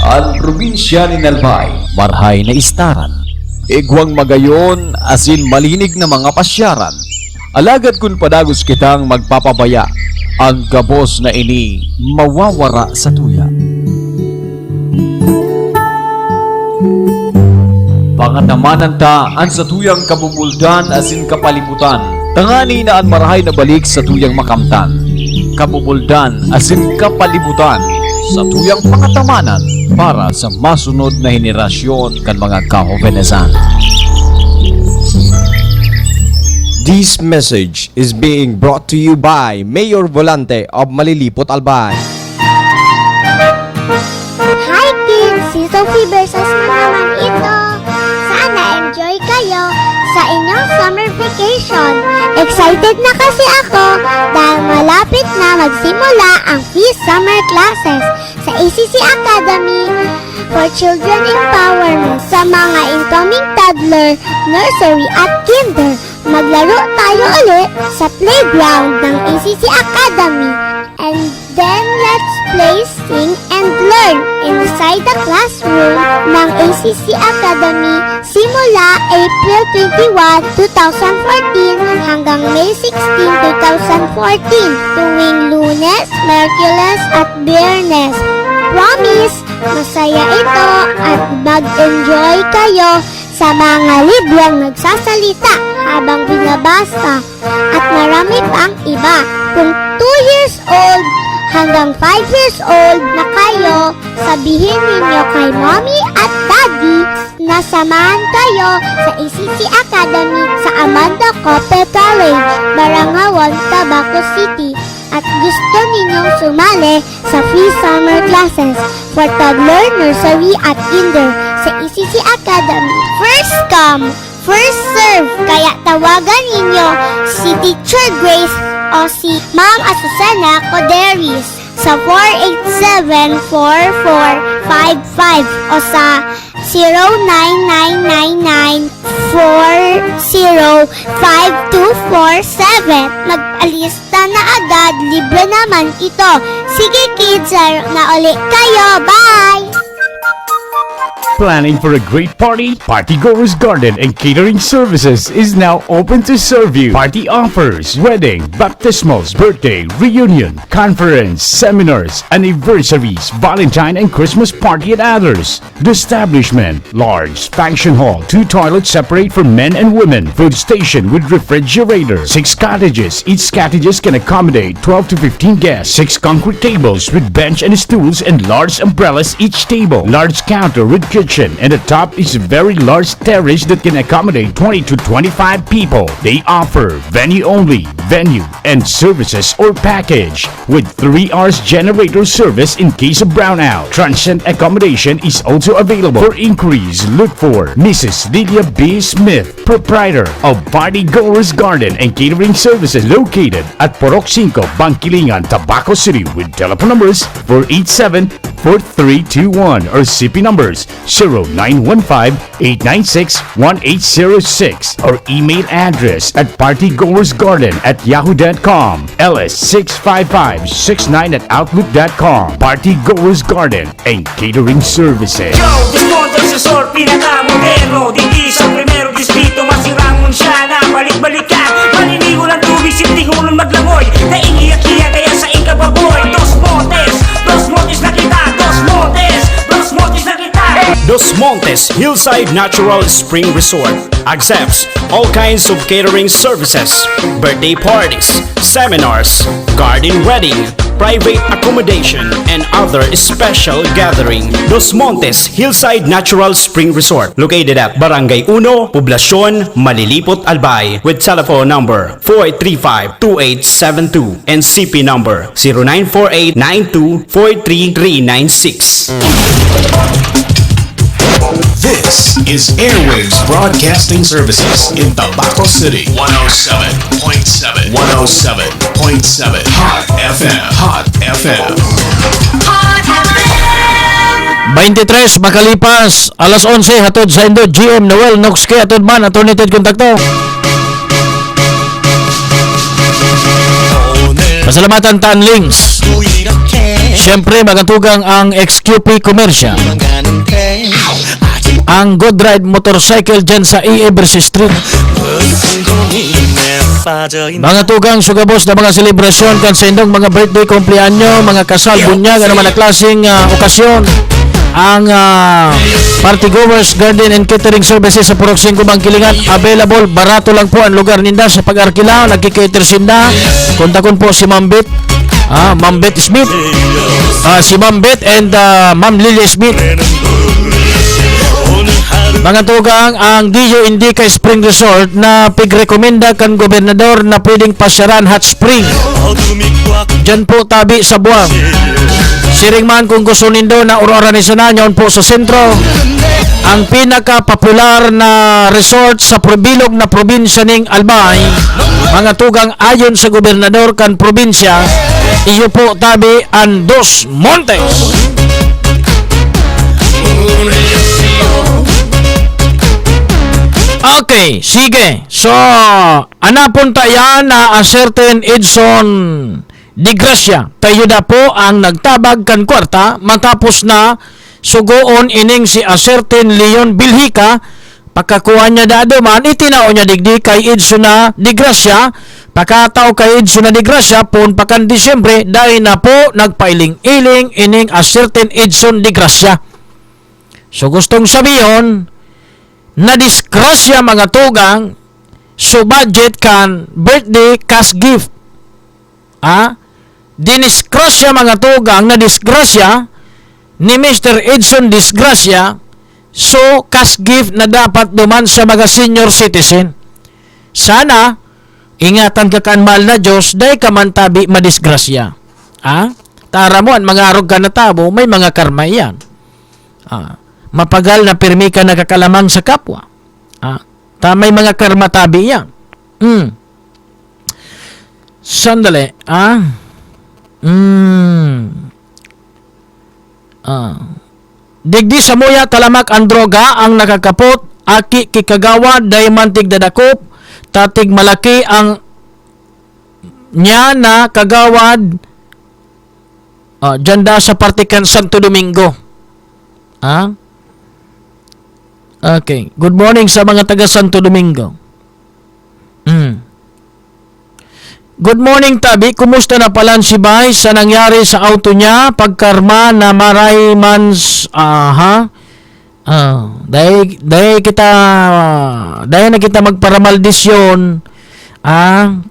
Ang probinsya ni Nalbay, marhay na istaran. Igwang magayon, asin malinig na mga pasyaran. Alagad kun padagos kitang magpapabaya, ang gabos na ini mawawara sa tuya. Mga tamananta an sa tuyang kabubuldan asin kapalibutan. Tangani na an marahay na balik sa tuyang makamtan. Kabubuldan asin kapalibutan sa tuyang pakatamanan para sa masunod na henerasyon kan mga kahovenesan. This message is being brought to you by Mayor Volante of Malilipot, Albay. Hi kids! Si Sophie Bersas na naman ito. Sana enjoy kayo sa inyong summer vacation. Excited na kasi ako dahil malapit na magsimula ang free summer classes sa ACC Academy for Children Empowerment sa mga incoming toddler, nursery at kinder. Maglaro tayo ulit sa playground ng ACC Academy. And then let's play, sing, and learn inside the classroom ng ACC Academy simula April 21, 2014 hanggang May 16, 2014 tuwing Lunes, Merkules at Biyernes. Promise, masaya ito at mag-enjoy kayo sa mga librong nagsasalita habang binabasa at marami pang iba. Kung 2 years old hanggang 5 years old na kayo, sabihin ninyo kay mommy at daddy na samahan kayo sa ACC Academy sa Amanda Cope College, Barangawan, Tabaco City at gusto ninyong sumali sa free summer classes for toddler, nursery at kinder sa ACC Academy. First come, first serve, kaya tawagan ninyo si Teacher Grace o si Ma'am Asusana Coderis sa 487-4455 o sa 0999-405247. Mag-alista na agad, libre naman ito. Sige kids, na uli kayo. Bye! Planning for a great party? Party Goers Garden and Catering Services is now open to serve you. Party offers, wedding, baptismals, birthday, reunion, conference, seminars, anniversaries, Valentine and Christmas party and others. The establishment, large function hall, 2 toilets separate for men and women, food station with refrigerator, 6 cottages. Each cottages can accommodate 12 to 15 guests, 6 concrete tables with bench and stools and large umbrellas each table, large counter with kitchen, and the top is a very large terrace that can accommodate 20 to 25 people. They offer venue only, venue and services or package with 3 hours generator service in case of brownout. Transient accommodation is also available. For inquiries, look for Mrs. Lydia B. Smith, proprietor of Party Goers Garden and Catering Services located at Porok 5, Bangkilingan, Tabaco City with telephone numbers 487-4321 or CP numbers 0915-896-1806 or email address at partygoersgarden@yahoo.com, ls65569@outlook.com. Party Goers Garden and Catering Services. Yo, Desmonte sa sor, pinaka-moderno. Hindi sa primero distrito, masirangon siya na balik-balikan. Malinigo ng tubig, sintingunan maglangoy. Naiiyak-iyak kaya sa ikababoy. Dos Montes na kita. Dos Montes na kita. Dos Montes Hillside Natural Spring Resort accepts all kinds of catering services, birthday parties, seminars, garden wedding, private accommodation, and other special gathering. Dos Montes Hillside Natural Spring Resort located at Barangay 1, Poblacion, Malilipot, Albay with telephone number 4835-2872 and CP number 0948-9243-396. This is Airwaves Broadcasting Services in Tabaco City. 107.7. 107.7. Hot FM. Hot FM. 23 makalipas alas 11 hatod sa Indo GM Noel Noxke atod man attorney kontakto. Pasalamatan Tan Links. Siyempre magantugang ang XQP Commercial. Ang Good Ride Motorcycle dyan sa EA Versus Street. Mga tugang sugabos na mga selebrasyon kan sa indong mga birthday, kumpleanyo, mga kasal, bunyag, ano man na klaseng okasyon. ang Partygoers Garden and Catering Services sa Purok 5 Bangkilingan. Available, barato lang po ang lugar ninda sa pag-arkila, nagkikater sinda. Kontakon po si Ma'am Bet, Ma'am Bet Smith, si Ma'am Bet and Ma'am Lily Smith. Mga tugang, ang Diyo Indica Spring Resort na pigrekomenda kan gobernador na pwedeng pasyaran hot spring. Diyan po tabi sa buwang. Siring man kung gusto nindo na organisanan yon po sa sentro. Ang pinaka-popular na resort sa bilog na probinsya ning Albay. Mga tugang, ayon sa gobernador kan probinsya, iyo po tabi ang Dos Montes. Okay, sige. So, anapon yan na a certain Edson Di Gracia. Tayo na po ang nagtabag kan kwarta matapos na sugoon ining si a certain Leon Bilhica. Pagkakuha niya dado man, itinao niya digdi kay Edson na Di Gracia. Pagkatao kay Edson na Di Gracia, pun pakan Disyembre, dahil na po nagpailing-iling ining a certain Edson Di Gracia. So, gustong sabihin, na disgrasya mga tugang so budget kan birthday cash gift. Dinisgrasya mga tugang na disgrasya ni Mr. Edson Disgrasya so cash gift na dapat duman sa mga senior citizen. Sana ingatan ka kan mahal na Diyos dahil ka man tabi madisgrasya. Tara mo ang mga arog ka na tabo, may mga karma yan. Mapagal na pirmi ka nakakalamang sa kapwa. Tamay mga karma tabi yan. Sandali. Digdi sa muya talamak ang droga ang nakakapot, aki kikagawad, daymantig dadakop, tatig malaki ang niya na kagawad janda sa partikan Santo Domingo. Okay. Good morning sa mga taga Santo Domingo. Good morning, Tabi. Kumusta na pala si Bay sa nangyari sa auto niya? Pagkarma na maray mans... Dahil na kita magparamaldisyon.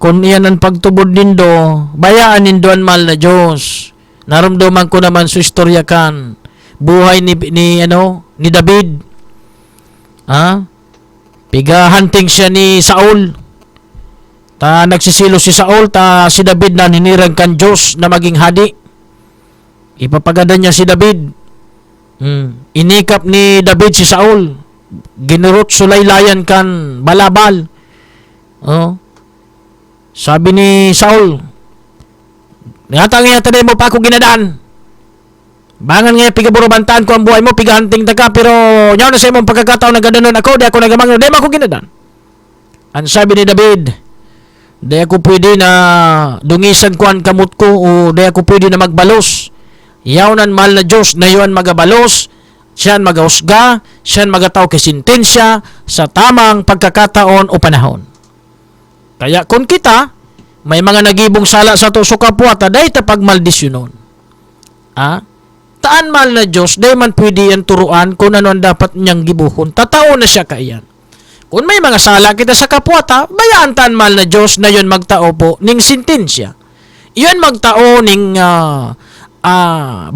Kung iyan ang pagtubod nindo, bayaan nindo ang mahal na Diyos. Naramdaman ko naman sa istorya kan. Buhay ni David. Piga-hunting siya ni Saul. Nagsisilo si Saul, si David na ninirang kan Diyos na maging hadi. Ipapaganda niya si David. Inikap ni David si Saul. Ginurot sulaylayan kan balabal. Sabi ni Saul, Ngatang mo pa ako ginadaan. Bangan nga pigaburubantaan ko ang buhay mo, pigahanting ka, pero nyaw na sa imong pagkakataon na gadanon ako, di ako nagamang, di mo ako ginadan. Ang sabi ni David, di ako pwede na dungisan ko ang kamot ko, o di ako pwede na magbalos. Yaw nan mahal na Diyos na yun magabalos, siyan magahusga, siyan magataw kay sentensya sa tamang pagkakataon o panahon. Kaya kung kita, may mga nagibong sala sa to so kapwa, taday tapag maldisyonon. Taan mahal na Diyos, day man pwede yan turuan kung ano ang dapat niyang gibuhon. Tatao na siya kaiyan. Kung may mga sala kita sa kapwata, bayaan taan mahal na Diyos na yun magtao po ning sentensya. Yun magtao ning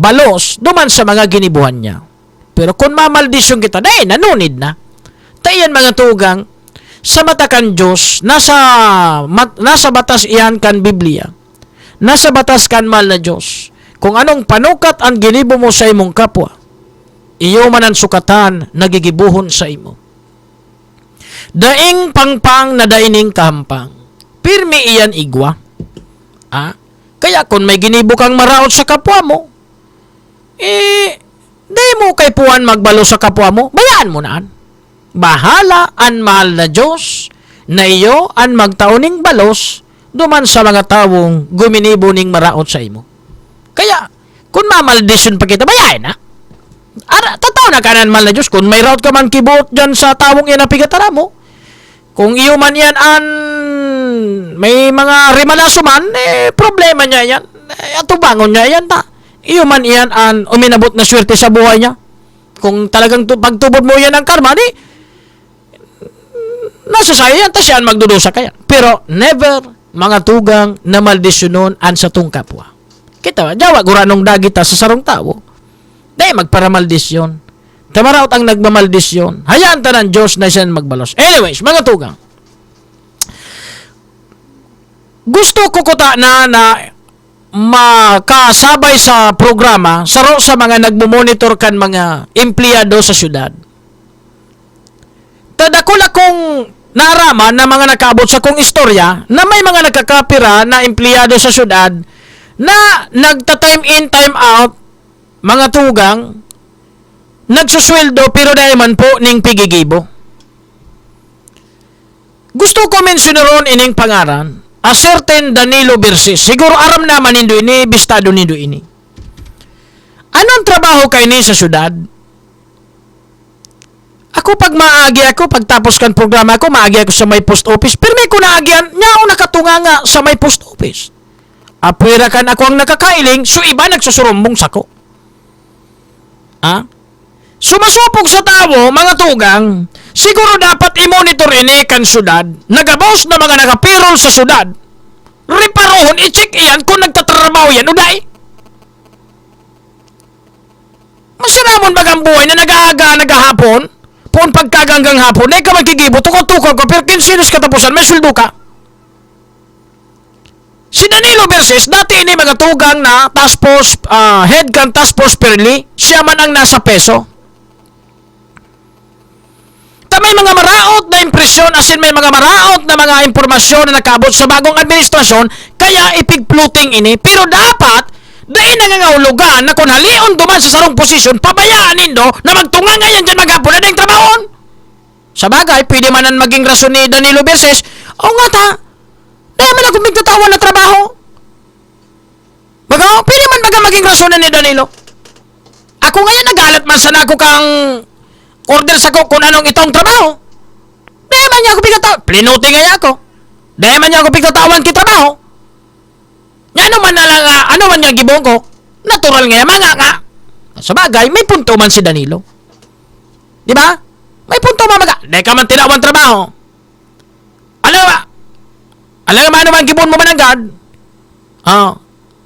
balos duman sa mga ginibuhan niya. Pero kung mamaldisyon kita, day nanunid na. Tayan mga tugang, sa mata kan Diyos, nasa batas iyan kan Biblia. Nasa batas kan mahal na Diyos. Kung anong panukat ang ginibo mo sa imong kapwa, iyo man ang sukatan nagigibuhon sa imo. Daing pangpang na daining kahampang, pirmi iyan igwa. Kaya kung may ginibo kang maraot sa kapwa mo, di mo kay puwan magbalo sa kapwa mo, bayaan mo naan. Bahala ang mahal na Diyos na iyo ang magtauning balos duman sa mga tawong guminibo ning maraot sa imo. Kaya, kung mamaldisyon pa kita, bayain na. Tataw na kanan mahal na Diyos. Kung may raot ka man kibot dyan sa tawong yan na pigatara mo, kung iyo man yan may mga rimalaso man, problema niya yan. Atubangon niya yan ta. Iyo man yan uminabot na swerte sa buhay niya. Kung talagang pagtubod mo yan ang karma, di, nasa sayo yan, tas yan magdudusa kaya. Pero never mga tugang na maldisyonon an sa tong kapwa. Kita ba, jawa, guranong dagita sa sarong tao. Dahil magparamaldisyon. Tamaraot ang nagmamaldisyon. Hayaan ta ng Diyos na siya magbalos. Anyways, mga tugang. Gusto ko kuta na makasabay sa programa saro sa mga nagmumonitor kan mga empleyado sa syudad. Tadakula kong naaraman na mga nakaabot sa kong istorya na may mga nakakapira na empleyado sa syudad na nagta-time in, time out, mga tugang, nagsusweldo pero dahil man po ning pigigibo. Gusto ko mensionaron ining pangaran, a certain Danilo Berses. Siguro aram naman nindo ini, bistado nindo ini. Anong trabaho kay ni sa syudad? Ako pag maagi ako, pagtapos kan programa ako, maagi ako sa may post office. Pero may kunaagian, niya ako nakatunga nga sa may post office. Apwera kan ako ang nakakailing, so iba nagsusurumbong sako. Sumasupog sa tao, mga tugang, siguro dapat i-monitor ini kan syudad. Nagabos na mga nakapirol sa syudad. Reparohon, i-check iyan kung nagtatrabaho yan, uday. Masiramon bagang buhay na nag-aaga, nag-ahapon, puon pagkaganggang hapon, ay ka magkigibo, tukot-tukot ko, pero kinsinos katapusan, may suldo ka. Si Danilo Berses, dati ini mga tugang na task force, head kan task force Perli, siya man ang nasa peso. May mga maraot na impresyon, as in may mga maraot na mga impormasyon na nakaabot sa bagong administrasyon, kaya ipigpluting ini. Pero dapat, dahil nangangahulugan na kung halion duman sa sarong posisyon, pabayaan nindo na magtunga ngayon dyan maghapon na ding trabahon. Sa bagay, pwede man ang maging rason ni Danilo Berses, o nga ta, dahil man akong bigtatawan na trabaho. Pwede man maging rason ni Danilo. Ako ngayon nagalat man sa nako kang order sa ko kung anong itong trabaho. Dahil man niya ako pigtatawan. Plinuti nga ako. Dahil man niya ako pigtatawan ki trabaho. Ano man na lang, ano man niyang gibong ko. Natural nga, mga nga. Sa bagay, may punto man si Danilo. Di ba? May punto man maga. Dahil ka man tinawan trabaho. Alam ba, ano man gibon mo man agad?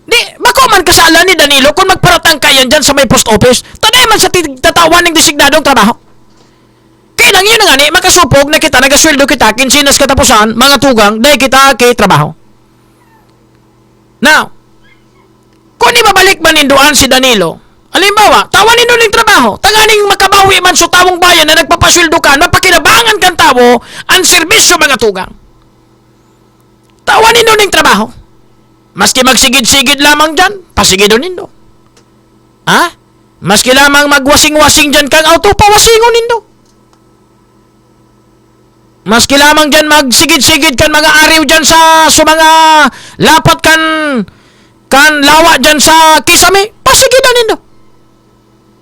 Di, bako man kasalan ni Danilo kung magparatang kayan dyan sa may post office. Tanay man sa tatawan ng designadong trabaho. Kaya lang yun na nga ni, makasupog na kita, nagasweldo kita, kinsinas katapusan, mga tugang, dahil kita kay trabaho. Now, kung ibabalik man ninduan si Danilo, halimbawa, tawan nindo ng trabaho, tanganing makabawi man sa tawong bayan na nagpapasweldo ka, napakinabangan kang tawo, ang serbisyo mga tugang. Tawan nindo ng trabaho. Maski magsigid-sigid lamang dyan, pasigidon nindo. Maski lamang magwasing-wasing dyan kang auto, pawasingon nindo. Maski lamang dyan magsigid-sigid kan mga ariw dyan sa mga lapat kan lawa dyan sa kisame, pasigidan nindo.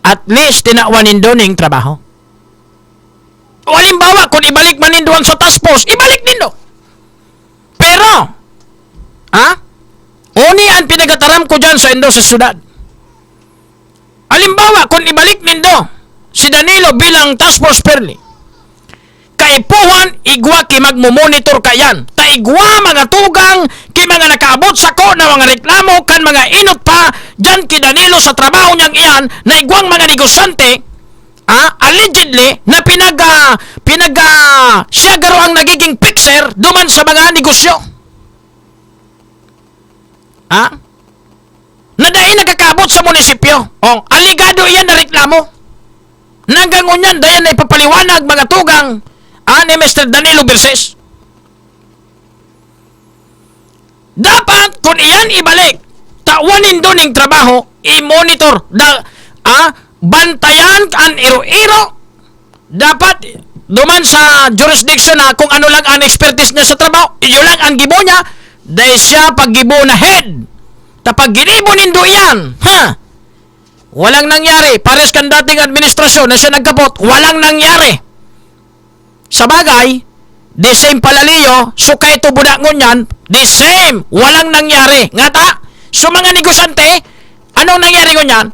At least tinawan nindo ning trabaho. O halimbawa, kung ibalik man nindo sa task force, ibalik nindo. Pero, uni ang pinagataram ko dyan sa indo sa syudad. Halimbawa, kung ibalik nindo si Danilo bilang task force Perli, kaipuhan, igwa ki magmumonitor kayan. Taigwa mga tugang, ki mga nakaabot sa ko na mga reklamo, kan mga inot pa, dyan ki Danilo sa trabaho niyang iyan, na igwang mga negosyante, allegedly, na siya garo ang nagiging fixer duman sa mga negosyo. Na dahil nagkakabot sa munisipyo. Aligado iyan na reklamo. Nanggang unyan, dahil na ipapaliwanag mga tugang ni Mr. Danilo Berses. Dapat, kung iyan ibalik, tawanin doon ng trabaho, i-monitor, bantayan ang iro-iro. Dapat, duman sa jurisdiction na kung ano lang ang expertise niya sa trabaho, iyo lang ang gibo niya, dahil siya paggibo na head. Tapag ginibo nindo iyan, walang nangyari. Pares kan dating administrasyon na siya nagkapot, walang nangyari. Sa bagay, the same palaliyo, so kay ito budangon yan, the same, walang nangyari. Nga ta, so mga negosyante, anong nangyari ko yan?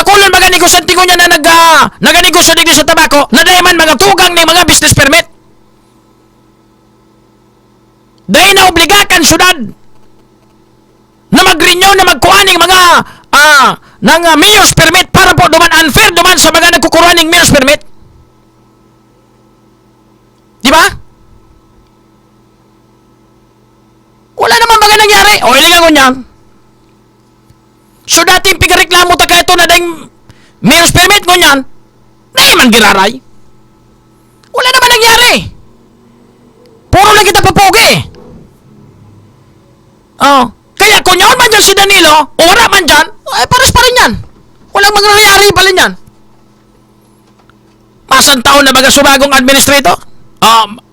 Nakulon mga negosante ko niya na naganegosyo digdi sa tabako, na dahi man mga tugang ni mga business permit. Dahi na obligakan syudad na mag-renew na magkuhaning mga mayor's permit para po duman unfair duman sa mga nagkukuhaning mayor's permit. Di ba? Wala naman mga nangyari. O ilingan ko niyan. So dating pigareklamo ta kahit na dahing mayor's permit ko niyan, nahi man giraray. Wala naman nangyari. Puro lang kita papogi. Oh, kaya kung yun man dyan si Danilo, o wala man dyan, ay pares pa rin yan. Walang mangyayari pa rin yan. Masang taon na mga subagong administrator?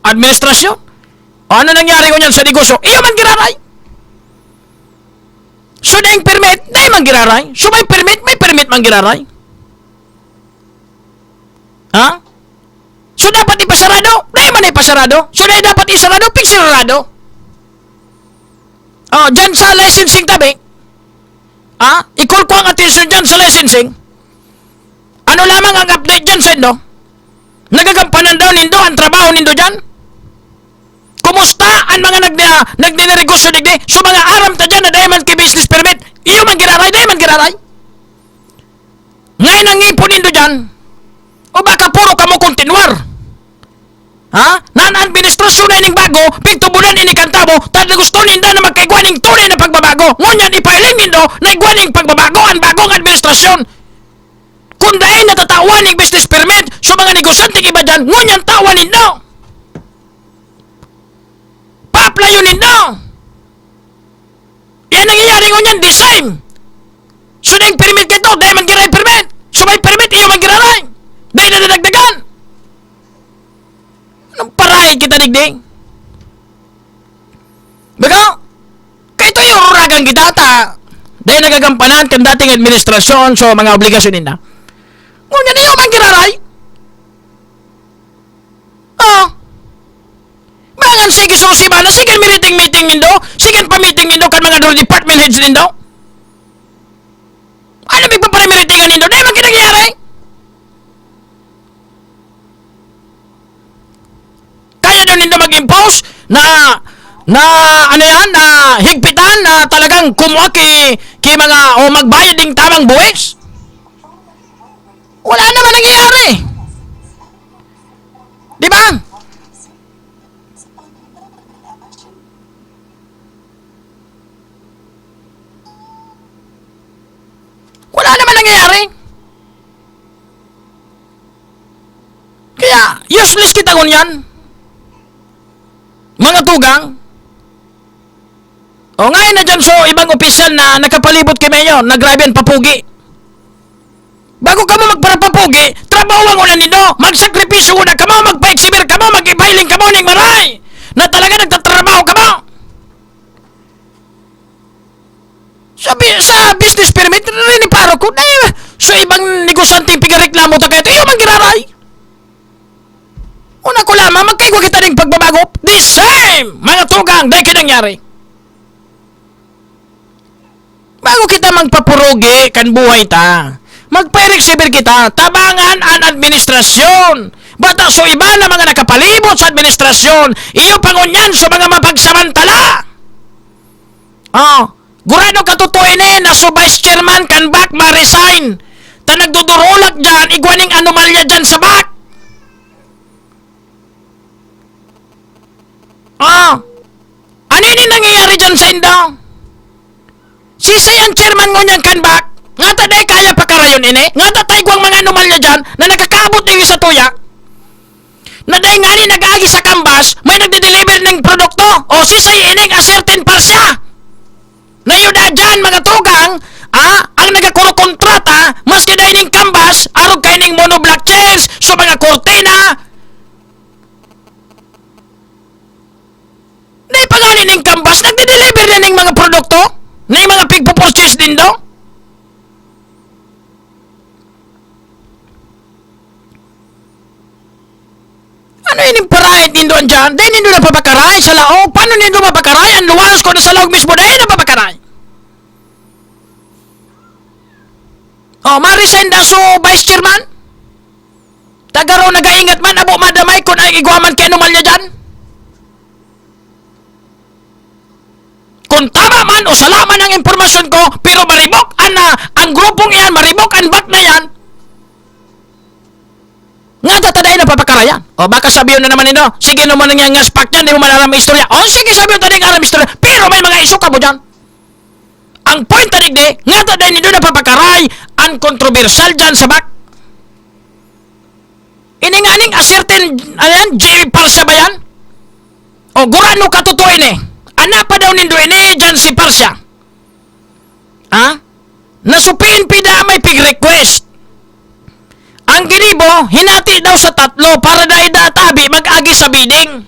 Administrasyon? O ano nangyari ko niyan sa negosyo? Iyo man giraray. So na yung permit, na yung man giraray. So may permit man giraray. Ha? So dapat ipasarado? Na yung man ipasarado. So na yung dapat isarado, pigsarado. Oh, dyan sa licensing tabi. Ikul ko ang attention dyan sa licensing. Ano lamang ang update dyan sa indo? Nagagampanan daw nindo ang trabaho nindo dyan? Kumusta ang mga nagdinegosyo digdi? So mga aram ta dyan na dahiman kay business permit, iyo man giraray, dahiman giraray. Ngayon ang ipon nindo dyan, o baka puro kamo kontinuar. Nan administrasyon na ining bago, pigtubunan inikantabo, tad gusto ninda na magkaigwaning tunay na pagbabago. Ngunyan ipailing nindo na igwaning pagbabago ang bagong administrasyon. Kung dahil natatawan ng business permit, so mga negosyanteng iba dyan, ngunyan tawan nindo. Paplayo nindo. Yan nangyayari ngunyan, the same. So na yung permit kito, dahil man giray permit. So may permit, iyo man giraray. Dahil nadadagdagan. Anong parahay kita digding? Baga, kaito yung uragan kita dahil nagagampanan kan dating administrasyon so mga obligasyon nila. Ngunyan niyo man giraray? Mangan sige susimana, sige meeting nindo, sige pa-meeting nindo kan mga department heads nindo. Ano may paparamiritingan nindo? Dahil man ginagyari? Kaya doon nindo mag-impose na ano yan, na higpitan na talagang kumuha ki mga o magbayad ng tamang buwis. Wala naman nangyayari. Di ba? Wala naman nangyayari. Kaya useless kita ngunyan. Mga tugang. O ngayon na dyan so ibang opisyal na nakapalibot kay Mayor, nagrabe ang papugi. Bago ka mo magparapapugi, trabaho ang ulan nindo, magsakripisyo una ka mo, magpaiksibir ka mo, mag-ibailing ka mo ng maray, na talaga nagtatrabaho ka mo. Sabi sa business permit, riniparo ko, so ibang negosyanteng pigareklamo ta kayo, iyo man giraray. Una ko lamang, magkaigwa kita ng pagbabago, the same, mga tugang, dahil kinangyari. Bago kita magpapurugi, kan buhay ta, magpa-receiver kita, tabangan ang administrasyon. Bata so iba na mga nakapalibot sa administrasyon, iyo pangunyan so mga mapagsamantala. Gurado katutuin na so vice chairman kan back ma-resign. Ta nagdudurulak dyan, igwaning anomalya dyan sa back. Ano yun nangyayari dyan sa indo? Si sayang chairman ngunyan kan back, nga taday kaya pa karayon ini, nga tatay kwang mga anomalya dyan na nakakaabot din sa tuyak. Na dahi nga ni nag-aagi sa kambas, may nagde-deliver ng produkto, o si say ining a certain parsya. Na yun na dyan mga tugang, ang nagkakurokontrata, maski dahi ning kambas, arog kayo ning monoblock chairs, so mga kortina. Na ipangani ning kambas, nagde-deliver na ning mga produkto, na yung mga pigpo-purchase din do. Ano yun yung parahit nindo andyan? Dahil nindo na papakaray sa laog. Paano nindo mapakaray? Ang luwas ko na sa laog mismo dahil na papakaray. ma-resign da so vice chairman? Tagaro nagaingat man, abo madamay kung ay igwaman kay anomalya dyan? Kung tama man o salaman ang impormasyon ko, pero maribok ang grupong iyan, maribok ang back na yan, nga tataday na papakarayan. O baka sabihin na naman nito, sige naman nga nga spark niyan, di mo malaram istorya. O sige sabihin tayo nga aram istorya, pero may mga isu ka mo dyan. Ang point tanig nga taday nito na papakaray, ang kontrobersyal dyan sa back. Ininganing a certain, J. Parsya ba yan? O gurano katutuin Ana pa daw nindo dyan si Parsya. Ha? Nasupin pida may pig-request. Ang ginibo, hinati daw sa 3 para dahil databi mag-agi sa bidding.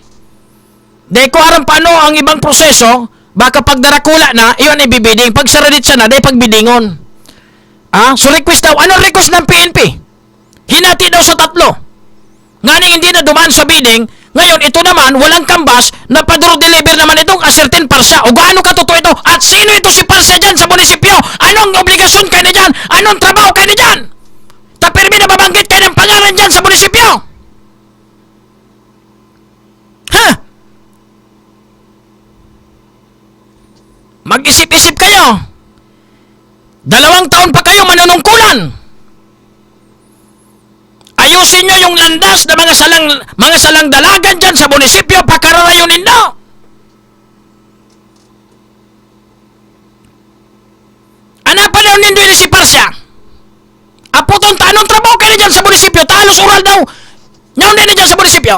Dahil ko aram paano ang ibang proseso, baka pag darakula na, iyon ibibiding. Pag saradit siya na, dahil pagbidingon. So request daw, anong request ng PNP? Hinati daw sa 3. Nganing hindi na dumaan sa bidding, ngayon ito naman, walang kambas, na padro-deliver naman itong asertin Parsya. O gaano katuto ito? At sino ito si Parsya dyan sa munisipyo? Anong obligasyon kayo na dyan? Anong trabaho kayo na dyan? Tapirmi na babanggit kayo ng pangalan dyan sa munisipyo? Ha? Mag-isip-isip kayo. 2 taon pa kayo manunungkulan. Ayusin nyo yung landas na mga salang dalagan dyan sa munisipyo, pakararayon nindo. Ana pa daw nindo si Parsya? Aputon, anong trabaho kayo dyan sa munisipyo? Talos oral daw. Nyaon din dyan sa munisipyo.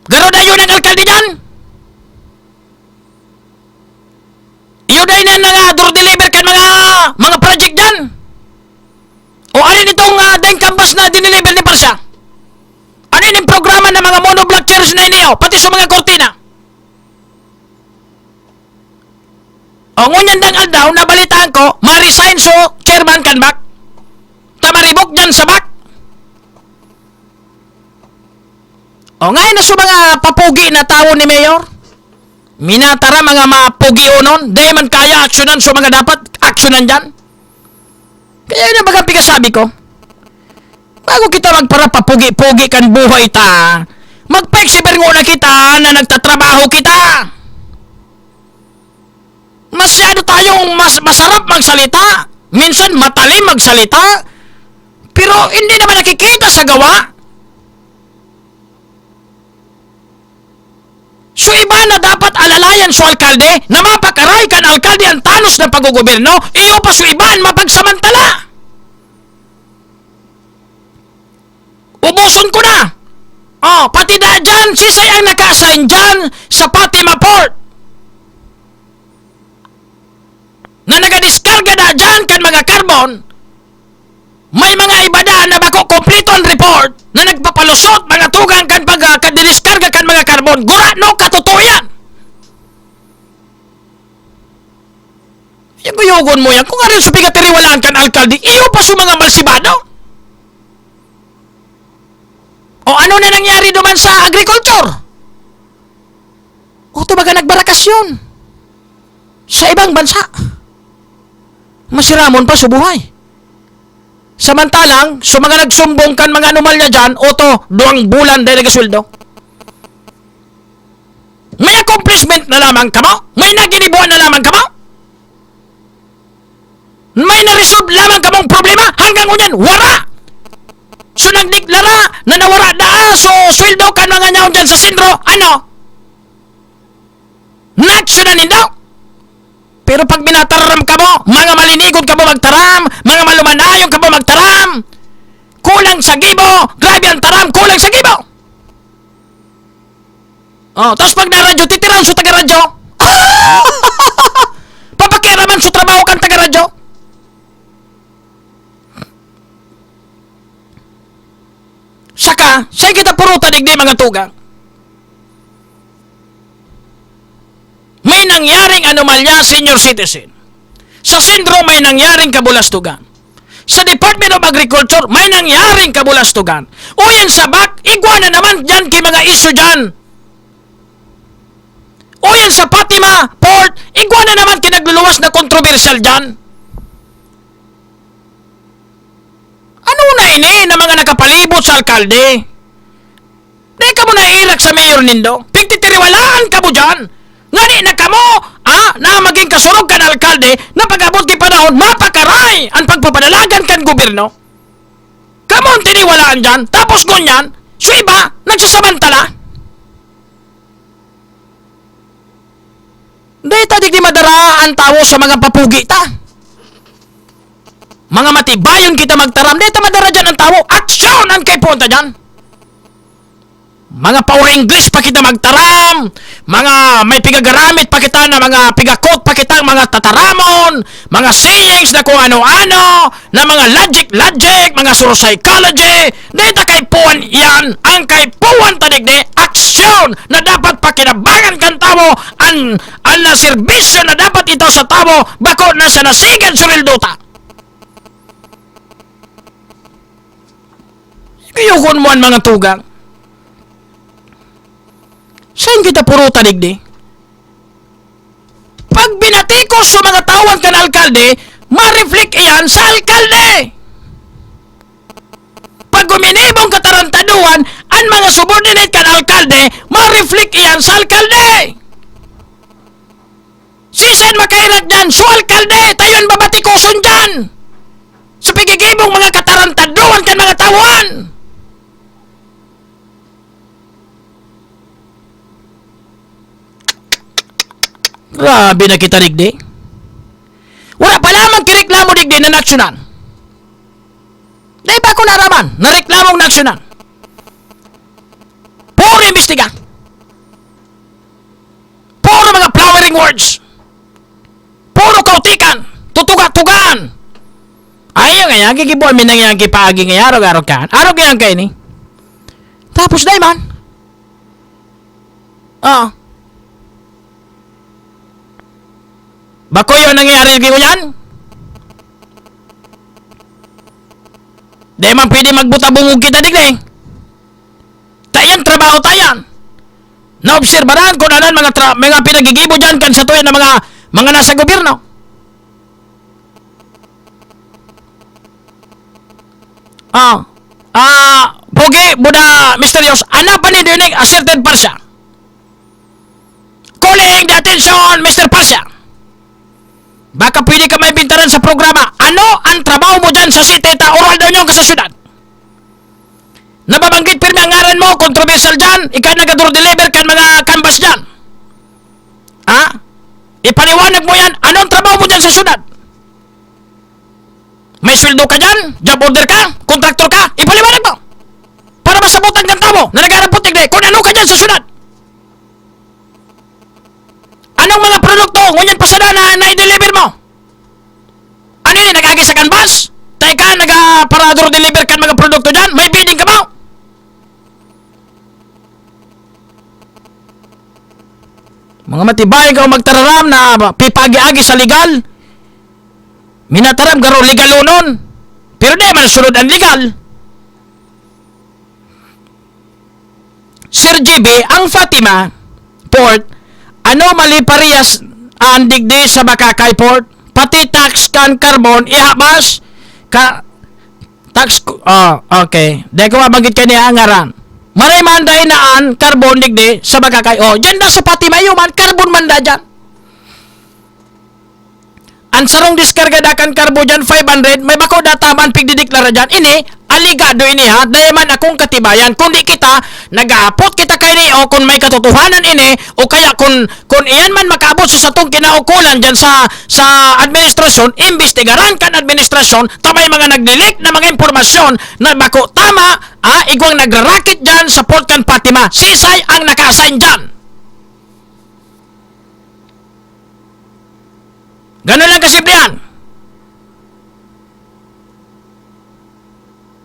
Garo na yun ang alkalde dyan? Yun na nga door-deliver kayo mga project dyan? O alin itong dahil kambas na diniliver ni Parsya? Alin yung programa ng mga monoblock chairs na iniyo, pati sa mga kortina? O ngunyan dang aldaw, nabalitaan ko, ma-resign so chairman kanbak. Tamaribok dyan sa bak. O ngayon na so mga papugi na tao ni Mayor, minatara mga mapugi unon, di man kaya aksyonan so mga dapat aksyonan dyan. Kaya yun ang bagang pigasabi ko. Bago kita magpara papugi-pugi kan buhay ta, magpa-exiber na kita na nagtatrabaho kita. Masyado tayong masarap magsalita. Minsan matalim magsalita. Pero hindi naman nakikita sa gawa. So iba na dapat alalayan so alkalde na mapakaray kan alkalde ang tanos ng paggugoberno, iyo pa so iba mapagsamantala. Ubuson ko na. Pati na dyan, sisay ang naka-assign dyan sa Fatima Port. Na nagadiskarga na dyan kan mga carbon, may mga ibada na bako kompleto ang report na nagpapalusot mga tugang kan pagkadidiskarga kan mga carbon. Gurano katutuo yan. Yugon mo yan. Kung nga rin sa pigatiriwalaan kan alkalde, iyo pa sa mga malsibado. O ano na nangyari duman sa agriculture? O ito baga nagbarakasyon sa ibang bansa. Masiramon pa sa buhay. Samantalang, so mga nagsumbong kan mga anomalya dyan, o to, 2 bulan dahil nagasweldo. May accomplishment na lamang ka mo? May naginibuan na lamang ka mo? May na-resolve lamang ka mong problema? Hanggang ngunyan, wala! So nagdeklara na nawara na, so sweldo kan mga nyaon dyan sa sentro, ano? Naksyonan nindo! Pero pag binataram ka mo, mga malinigod ka mo magtaram, mga malumanayon ka mo magtaram, kulang sa gibo, grabe ang taram, kulang sa gibo. Tapos pag naradyo, titiran sa taga-radyo. Papakiraman sa trabaho kang taga-radyo. Saka, sa'y kita purutan igdi mga tugang. May nangyaring anomalya, senior citizen. Sa sentro, may nangyaring kabulastugan. Sa Department of Agriculture, may nangyaring kabulastugan. O yan sa BAC, igwa na naman dyan kay mga issue dyan. O yan sa Fatima Port, igwa na naman kinagluluwas na kontrobersyal dyan. Ano na ini na mga nakapalibot sa alkalde? Di ka mo naiilak sa mayor nindo? Pigtitiriwalaan ka mo dyan! Ngani na ka mo, na maging kasurog ka na alkalde na pag-abot kay panahon, mapakaray ang pagpapadalagan kan gobyerno. Kamon tiniwalaan dyan, tapos gunyan, so iba, nagsasamantala. Di tadig di madara ang tao sa mga papugi ta. Mga matibayon kita magtaram, di ta madara dyan ang tao, aksyon ang kay punta dyan. Mga power English pa kita magtaram, mga may pigagaramit pa kita na mga pigakot pa kita mga tataramon, mga sayings na kung ano-ano, na mga logic, mga psychology, dito kay puwan yan, ang kay puwan tadigdi, aksyon na dapat pakinabangan kan tao, ang na serbisyo na dapat ito sa tao, bako na siya nasigan surilduta. Kayukon mo ang mga tugang. Saan kita puro tadigdi? Pag binatikos sa mga tawag ka na alkalde, ma-reflect iyan sa alkalde. Pag guminibong katarantaduan, ang mga subordinate ka na alkalde, ma-reflect iyan sa alkalde. Sisan makairat dyan, so alkalde, tayon babatikoson dyan. Sa pagigibong mga katarantaduan kan mga tawan. Grabe na kita digdi. Wala pa lamang kireklamo digdi na naksyonan. Dahil pa ako naraman, nareklamong naksyonan. Puro imbestiga. Puro mga flowering words. Puro kautikan. Tutuga-tugaan. Ayaw nga yan, gigibuan min nga gipaagi nga araw-araw ka. Araw ganyan kayo ni. Tapos dahil man. Bako yun nangyayari ko yan? Di man pwede magbuta-bungog kita digli. Tayan, trabaho tayan. Naobserbaran kung anan mga pinagigibo dyan kan sa tuyan na mga nasa gobyerno. Pogi, Buda, Mysterious, ana pa ni dinig asserted Parsya. Calling the attention, Mr. Parsya. Baka pwede ka may bintaran sa programa. Ano ang trabaho mo dyan sa city ta oral daw nyo ka sa syudad? Nababanggit pirmi ang ngaran mo, controversial dyan, ikaw nag-deliver kan mga canvas dyan. Ipaliwanag mo yan, ano ang trabaho mo dyan sa syudad? May sweldo ka dyan? Job order ka? Kontraktor ka? Ipaliwanag mo! Para masabutan kang tao na nag-arang putik kung ano ka dyan sa syudad. Anong mga produkto ngunyan pasada na i-deliver mo? Ano yun? Nag-agi sa canvas? Tayo ka, nag-parador deliver ka mga produkto dyan? May bidding ka mo? Mga matibay ka magtararam na pipagi-agi sa legal. Minataram garo legal nun. Pero di man sunod ang legal. Sir GB, ang Fatima Port, anomaly parehas ang digdi sa Bakakay Port, pati tax kan carbon ihabas ka tax okay. Dahil ko mabagit ka niya angaran. Maray manday naan carbon digdi sa Bakakay. Dyan na sa Fatima yung man carbon manda dyan. Ang sarong diskarga dakan karbo dyan 500, may bako dataman pigdideklara dyan. Ini, aligado ini ha, dahil man akong katibayan. Kung di kita, nag-aapot kita kay ni, o kung may katotohanan ini, o kaya kung iyan man makaabot sa satong kinaukulan dyan sa administrasyon, imbestigaran kan administrasyon, tamay mga nag-delete na mga impormasyon na bako tama, igwang nagrarakit dyan sa Port kan Fatima. Sisay ang naka-assign dyan. Ganun lang kasimple yan.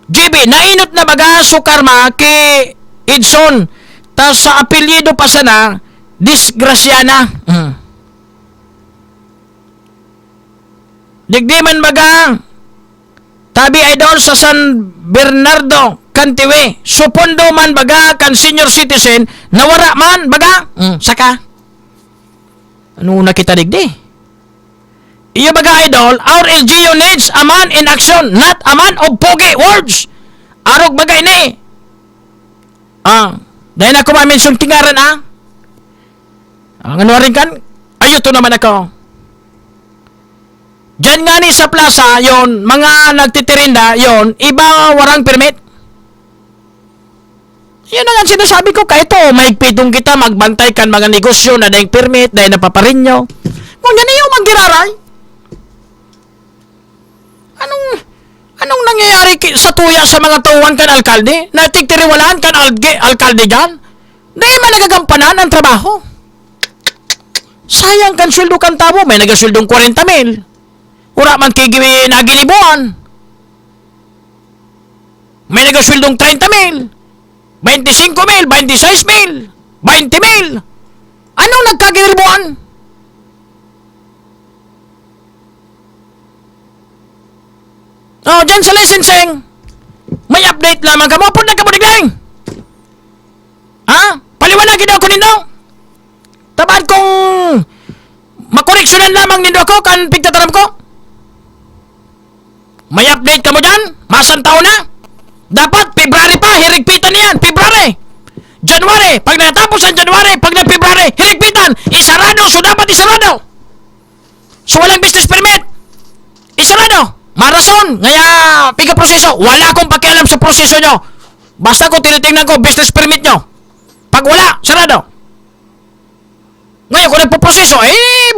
GB, nainot na baga sukarma kay Edson. Tas sa apelyido pa sana, disgrasyana. Digdiman baga, tabi idol sa San Bernardo, Kantiwe. Supondo man baga kan senior citizen, nawara man baga. Saka. Ano na kita digdi? Iyo baga idol, our LGU needs a man in action, not a man of pogi words. Arog bagay ni. Dahil na ako ma-mention tingaran ang ano rin kan? Ayuto naman ako. Diyan nga ni sa plaza, yon mga nagtitirinda, yon iba warang permit. Yun na nga sinasabi ko, kahit mahigpitong kita, magbantay kan mga negosyo na daing permit, dahil napaparinyo. Kung yan yung magiraray. Anong nangyayari sa tuya sa mga tauhan kan alkalde? Natigtiriwalaan kan alkalde dyan? Dahil man nagagampanan ang trabaho. Sayang kan sweldo kan tabo, may nagasweldong 40,000. Ura man kigimi na gilibuan. May nagasweldong 30,000. 25,000, 26,000, 20,000. Anong nagkagiribuan? Dyan sa licensing, may update lamang ka mo. Punta ka mo diglang. Paliwanagin ako nindo. Tabaan kong makoreksyonan lamang nindo ako kan pigtataram ko. May update ka mo dyan? Masan taon na? Dapat February pa, hirigpitan niyan. February. January, pag natapos ang January, pag na-February, hirigpitan. Isarado, so dapat isarado. So walang business permit. Isarado. Marason, ngaya piga proseso. Wala akong pakialam sa proseso nyo. Basta ko tinitingnan ko business permit nyo. Pag wala, sarado. Ngayon kung nagpo-proseso,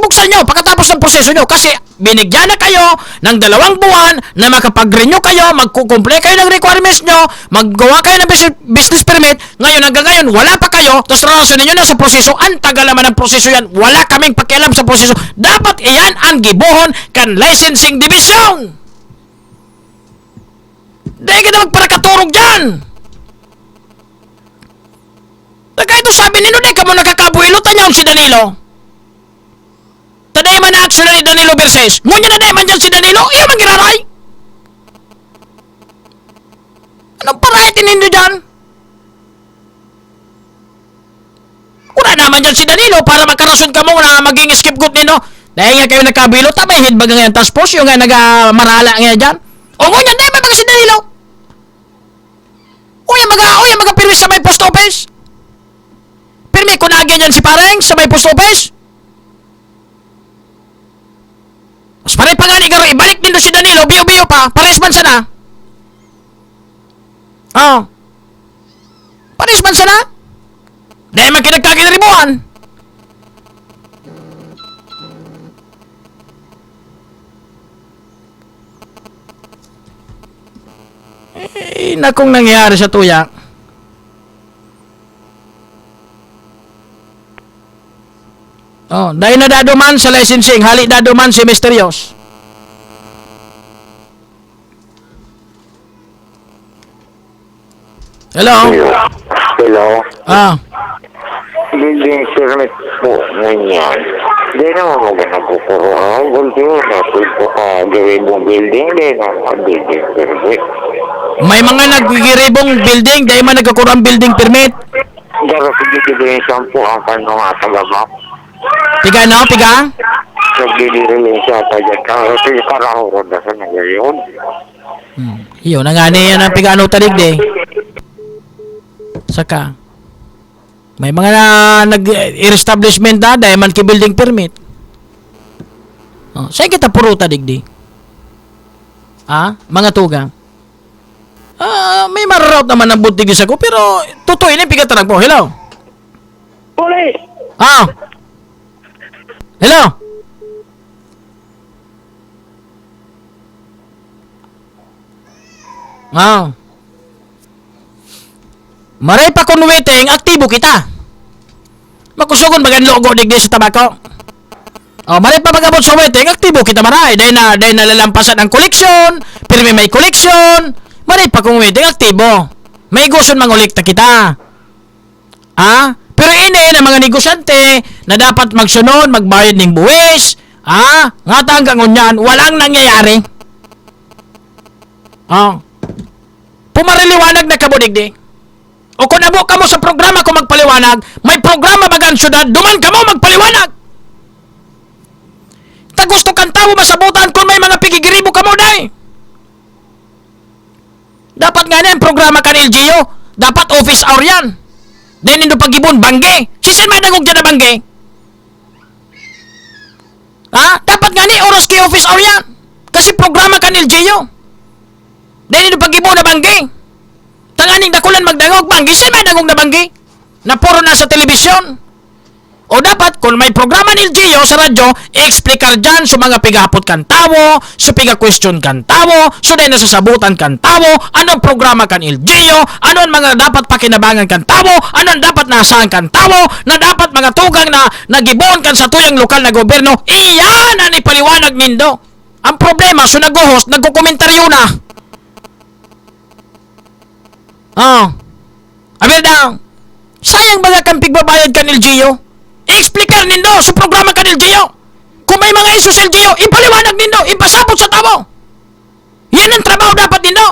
buksan nyo pagkatapos ng proseso nyo. Kasi binigyan na kayo ng 2 buwan na makapag-renew kayo, magkukumple kayo ng requirements nyo, maggawa kayo ng business permit. Ngayon hanggang ngayon, wala pa kayo, tapos rarasan ninyo na sa proseso. Ang tagal naman ng proseso yan. Wala kaming pakialam sa proseso. Dapat iyan ang gibuhon kan licensing division. Dahil ka na magparakaturog dyan. Kahit sabi nino, di ka mo nakakabuhilo, tanyaw si Danilo. Taday man na action ni Danilo Verses. Ngunyan na man dyan si Danilo, iya magiraray. Anong paraitin ninyo dyan? Kuna naman dyan si Danilo para magkarason ka mo na maging scapegoat nino. Dahil nga kayo nagkabuhilo, tamay hinbag nga yung task force, yung nga nagamarala nga dyan. O ngunyan na man si Danilo. Uya magapirmis sa may post office. Pirmi ko na agyan si Pareng sa may post office. Mas parang pa nga ni Garo, ibalik din si Danilo, biyo-biyo pa, pares man sana. Pares man sana. Dahil man kinagkagin-ribuan. Nakong nangyari sa tuya. Dahil na daduman sa licensing, hali daduman si Mysterious. Hello? Hello? building permit po ganyan. Hindi naman mo nagkukuha. Building na po gawin mong building, hindi naman building permit. May mga nagkikiribong building, dahil man nagkakurang building permit. Pero sigigilin po ang kanong atagama. Piga no? Piga? Nagdidiriling siya pa dyan. Kasi karahuro na sa nangyayon. Iyo, nangani yan ang piga-ano tarig de. Saka, may mga nag-establishment na dahil man ki-building permit. Saan kita puro tarig de? Mga tuga. May mararout naman ang butigis ako, pero totoo yun yung pigatarag po. Hello? Police! Hello? Maray pa kung waiting, aktibo kita. Makusugon bagan logo digdi sa tabako. Maray pa magabot sa waiting, aktibo kita maray. Dahil nalalampasan ang koleksyon, pero may koleksyon. Maray pa kung waiting, aktibo. May gusto mangulikta kita. Pero ini na mga negosyante na dapat magsunod, magbayad ng buwis. Nga hanggang ngunyan, walang nangyayari. Pumariliwanag na kabudigdi. O kung nabo ka mo sa programa ko magpaliwanag, may programa bagang syudad, duman ka mo magpaliwanag. Kagusto kang tao masabutan kung may mga pigigiribo ka mo, day. Dapat nga na yung programa ka ni LGU. Dapat office hour yan. Then nindo pag-ibon, bangge. Sisin may nangog dyan na bangge. Ha? Dapat nga ni oras kay office hour yan. Kasi programa ka ni LGU. Then nindo pag-ibon na bangge. Tanganing dakulan magdangog, bangge. Sisin may nangog na bangge. Na puro na sa telebisyon. O dapat, kung may programa ni LGU sa radyo, i-explicar dyan sa mga pigapot kan tawo, sa piga-question kan tawo, so dahil nasasabutan kan tawo, anong programa kan LGU, ano ang mga dapat pakinabangan kan tawo, ano ang dapat naasahan kan tawo, na dapat mga tugang na nagibon kan sa tuyang lokal na gobyerno, iyan ang ipaliwanag nindo. Ang problema, so nag-host, nagkukomentaryo na. Abel daw, sayang mga kang pigbabayad kan LGU. I-explicar nindo sa programa ka ng LGU. Kung may mga isu sa LGU, ipaliwanag nindo, ipasabot sa tao. Yan ang trabaho dapat nindo.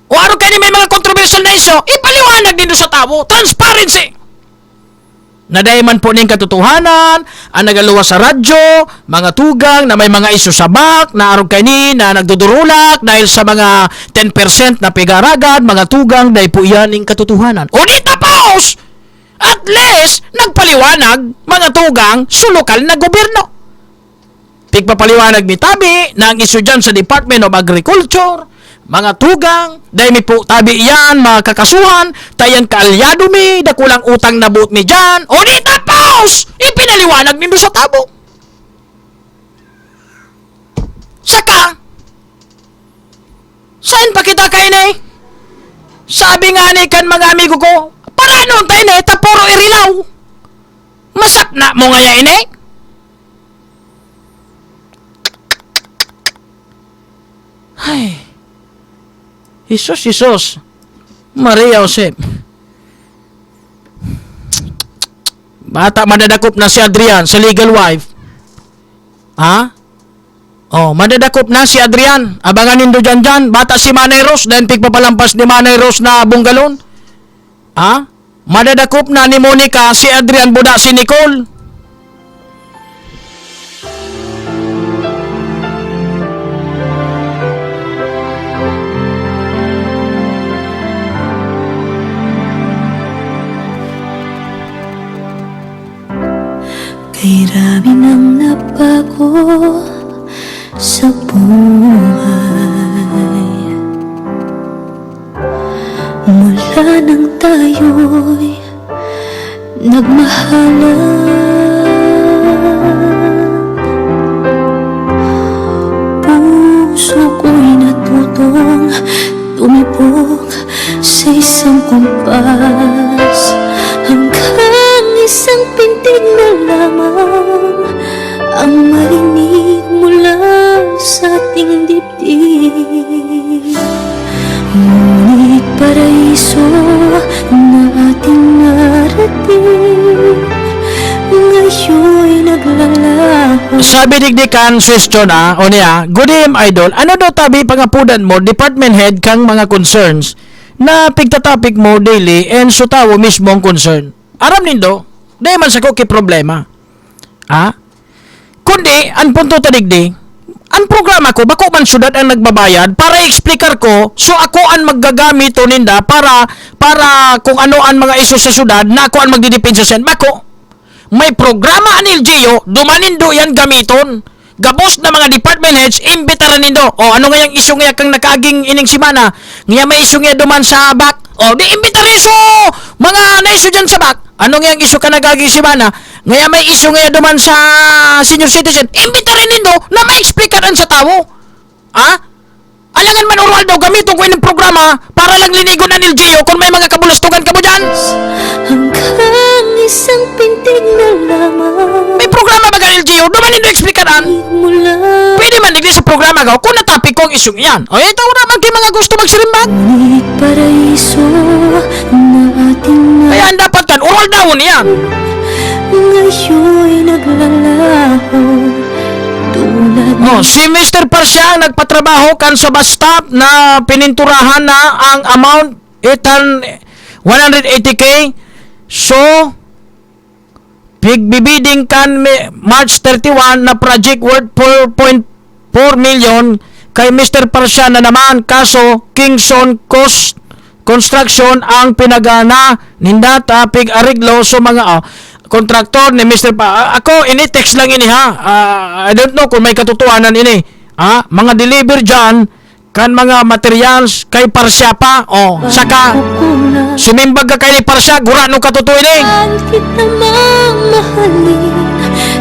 O araw kayo may mga controversial na isu, ipaliwanag nindo sa tao. Transparency. Nadayman po ning katotohanan, ang nagaluwas sa radyo, mga tugang na may mga isu sa bak, na araw kayo na nagdudurulak dahil sa mga 10% na pigaragad, mga tugang dahil po yan ning katotohanan. O di tapos! At least, nagpaliwanag mga tugang sa lokal na gobyerno. Pigpapaliwanag ni Tabi na ang isu dyan sa Department of Agriculture, mga tugang, dahil may po Tabi yan, mga kakasuhan, tayan kaalyado mi, dakulang utang na buot mi dyan, o di tapos, ipinaliwanag nindo sa tabo. Saka, saan pa kita kayo na eh? Sabi nga ni kan mga amigo ko, para noon tayo na, tapuro irilaw. Masak na mo nga yan eh. Ay. Isos. Maria Josep. Bata, madadakop na si Adrian sa legal wife. Ha? Oh, madadakop na si Adrian. Abangan nindo dyan. Bata si Manay Rose, dahil pigpapalampas ni Manay Rose na bunggalon. Ha? Madadakop na ni Monica si Adrian Buda si Nicole. Kay rami nang nabago sa buhay, mula nang tayo'y nagmahalan. Puso ko'y natutong tumibok sa isang kumpas, hanggang isang pintig na lamang ang marinig mula sa ating dibdib. Ngunit paraiso na ating narating, ngayon'y naglalaho. Sabi digdikan, question o niya, good evening idol, ano daw Tabi pangapudan mo, department head kang mga concerns na pigtatopic mo daily and so tawo mismo ang concern. Aram nindo, dahil man sa ko ki problema. Kundi, ang punto tadigdi, ang programa ko, bako man syudad ang nagbabayad para i-explicar ko, so ako ang maggagamit o ninda para kung ano ang mga isu sa syudad na ako ang magdidepensa sa bako. May programa ang LGU, dumanindo yan gamiton. Gabos na mga department heads, imbitaran nindo. O ano nga yung isu nga kang nakaaging ining simana? Nga may isu nga duman sa bak. O di imbitaran so mga na-isu dyan sa bak. Ano nga yung isu ka nagaging simana? Ngayon may isu nga duman sa senior citizen, imbitarin nindo na ma-explikaran sa tao. Alangan man oral daw gamiton ko yung programa para lang linigon ng LGU kung may mga kabulastugan ka mo dyan. Hanggang isang pintig na lamang. May programa ba ka LGU? Duman nindo explikaran. Pwede man nigli sa programa ka kung natapik ko ang isyong yan. O ito naman kayo mga gusto magsirimbag. Ngunit paraiso na ating kaya ang dapat kan, oral daw niyan. ngayon'y naglalaho. Si Mr. Parsia nagpatrabaho kan sa bus stop na pininturahan na ang amount 180k. So Bibidding kan March 31 na project worth 4.4 million kay Mr. Parsya na naman, kaso Kingston Coast Construction ang pinagana nindata pig ariglo so mga kontraktor ni Mr. Ako ini-text lang ini ha. I don't know kung may katotohanan ini. Mga deliver dyan kan mga materials kay Parsya pa. Saka sumimbag ka kay ni Parsya, gura nung katotohanan ini. Kita mamahalin,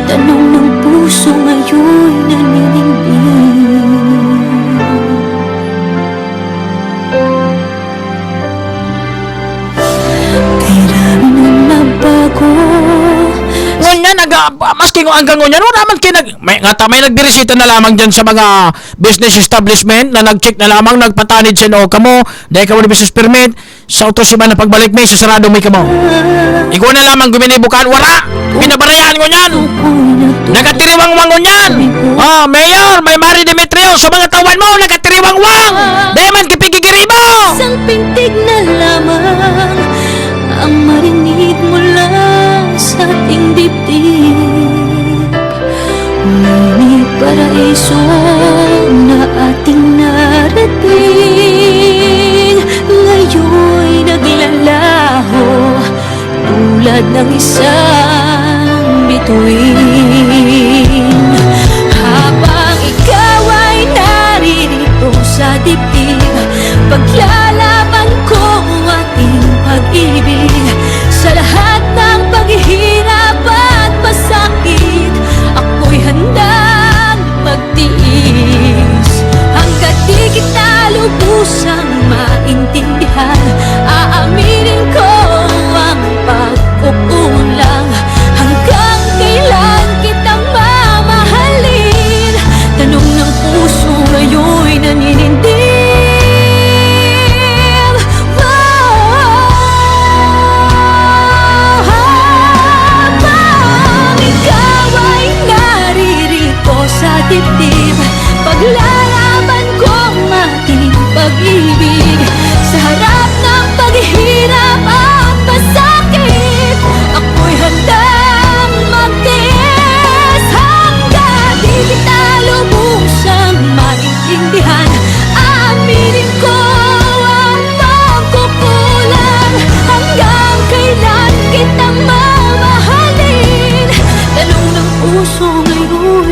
tanong ng puso ngayon naniningning. Kay dami nang nabago. Ngunyan, maski kung hanggang ngunyan, wala naman may nagbirisita na lamang dyan sa mga business establishment na nag-check na lamang, nagpatanid sa inoo kamo, dahil kamo na business permit, sa autosiman na pagbalik may, sa sarado may kamo. Ikaw na lamang guminibukan, wala! Pinabarayaan ngunyan! Nagatiriwang wang ngunyan! Mayor, may Mari Demetrio, sa mga tawan mo, nagatiriwang wang! Dahil man kipigigiri mo! Isang pintig na lamang ang marinig mula sa ating dibdib. Ngunit paraiso na ating narating, ngayon'y naglalaho tulad ng isang bituin. Habang ikaw ay naririto sa dibdib, paglalaban ko ang ating pag-ibig. Sa lahat ng paghihirap at pasakit, ako'y handang magtiis. Hanggat di kita lubusang maintindihan, aaminin ko ang pagkukulang. Hanggang kailan kita mamahalin? Tanong ng puso ngayon'y naninindig. Dibdib, paglalaban ko ang ating pag-ibig. Sa harap ng paghihirap at pasakit, ako'y handang magtiis. Hanggang di kita lubusang maintindihan, aaminin ko ang pagkukulang. Hanggang kailan kita mamahalin? Tanong ng puso ngayon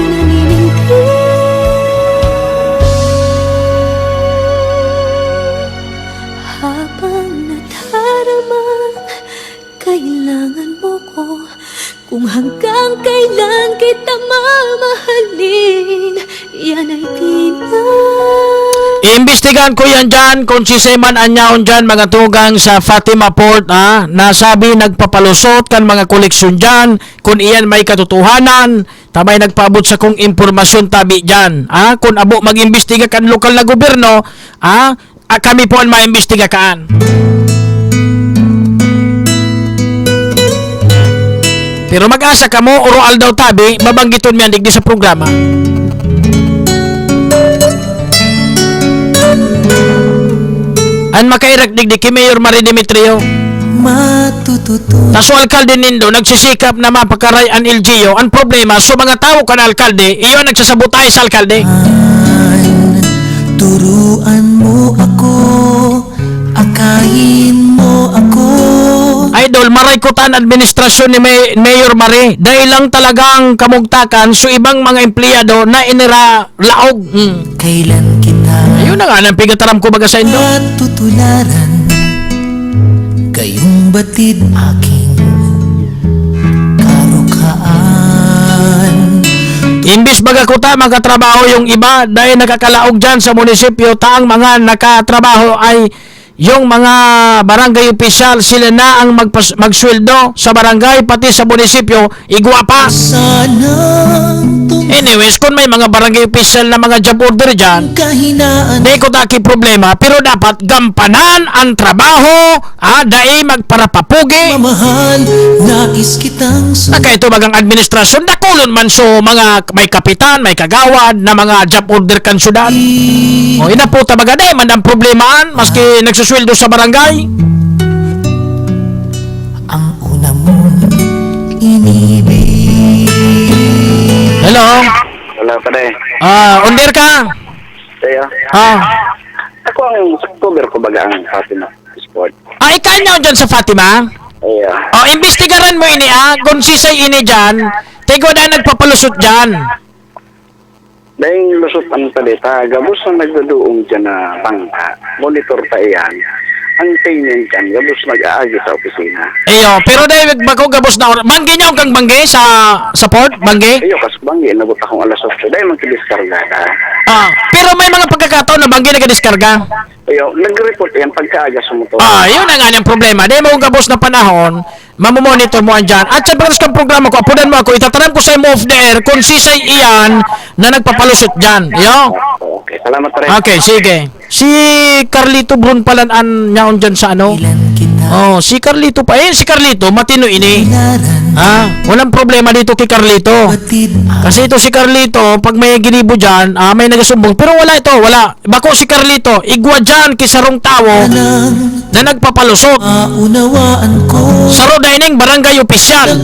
kung hanggang kailan kita mamahalin, yan ay iimbestigahan ko yan dyan kung si Seman Anyaon dyan, mga tugang sa Fatima Port, nasabi nagpapalusot kan mga koleksyon dyan, kung iyan may katotohanan, tamay nagpaabot sa kong impormasyon tabi dyan. Kung abo mag-imbestiga kan lokal na gobyerno, kami po ang maimbestiga kaan. Pero mag-asa ka mo, oral daw tabi, babanggiton mo yan digdi sa programa. An makairak digdi kay Mayor Mari Demetrio. Taso alkalde nindo, nagsisikap na mapakaray ang LGU. Ang problema, so mga tao ka na alkalde, iyon nagsasabotay sa alkalde. Turuan mo ako, akayin mo ako. Idol, maraikutan administrasyon ni Mayor Mari. Dahil lang talagang kamugtakan so ibang mga empleyado na inira laog. Kailan kita ayun na nga, nang pigataram ko baga sa indo. Tutularan, kayong batid aking karukaan. Imbis baga ko ta makatrabaho yung iba dahil nakakalaog dyan sa munisipyo, taang mga nakatrabaho ay yung mga barangay official, sila na ang magsweldo sa barangay pati sa munisipyo, igwa pa. Anyways, kung may mga barangay official na mga job order dyan, di ko taki problema, pero dapat gampanan ang trabaho, dahil magparapapugi. Ito bagang administrasyon, dakulon man so mga may kapitan, may kagawad na mga job order kan syudad. O ina po tabaga dahil man ang problemaan, maski nagsusweldo sa barangay. Ang una mong Hello? Wala pa rin. Under ka? Kaya? Ako ang October ko baga ang Fatima Sport. Ikaw nyo dyan sa Fatima? Imbestigaran mo ini kung sisay ini dyan, tigo na nagpapalusot dyan. Dahil lusot ang talita, gabos na nagdadoong dyan na bangka, monitor pa iyan. Ang payment dyan, gabos nag-aagi sa opisina. Pero dahil bako gabos na oras, banggi nyo kang banggi sa port? Banggi? Kas banggi, nabot akong alas 8, dahil magkidiskarga ka. Pero may mga pagkakataon na banggi nag-diskarga? Nag-report yan pagkaaga sa motor. Yun ang nga problema. Dahil mo gabos na panahon, mamomonitor mo andyan. At sa batas kang programa ko, apunan mo ako, itatanan ko sa mo off the air kung sisay iyan na nagpapalusot dyan. Okay, salamat pa rin. Okay, sige. Si Carlito Brun palaan niya dyan sa ano? Si Carlito pa. Si Carlito, matino ini. Walang problema dito kay Carlito. Kasi ito si Carlito, pag may ginibo dyan, may nagasumbong. Pero wala ito, wala. Bako si Carlito, igwa dyan kay sarong tao na nagpapalusot. Saro dining barangay opisyal.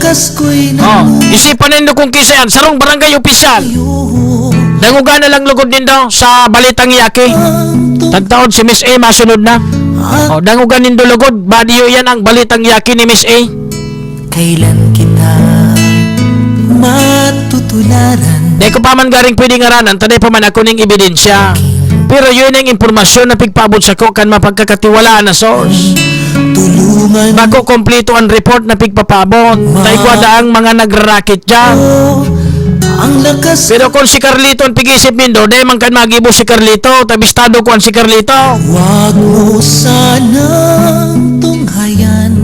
Isipan nindo kung kisa yan, sarong barangay opisyal. Nanguga na lang lugod din daw sa Balitang Yaki. Tagtaon si Miss A masunod na. Nanguga nindo lugod, badiyo yan ang Balitang Yaki ni Miss A. Kailan kita matutularan? Di ko pa man garing pwedeng aranan, taday pa man ako ning ebidensya. Pero yun ang impormasyon na pigpabot sa ko kan mapagkakatiwalaan na source. Bago kompleto ang report na pigpapabot. Tayo ang mga nagrarakit dyan. Pero kung si Carlito ang pig-isip nindo, di man kan magibo si Carlito, tabistado ko ang si Carlito. Huwag mo sanang tunghayan.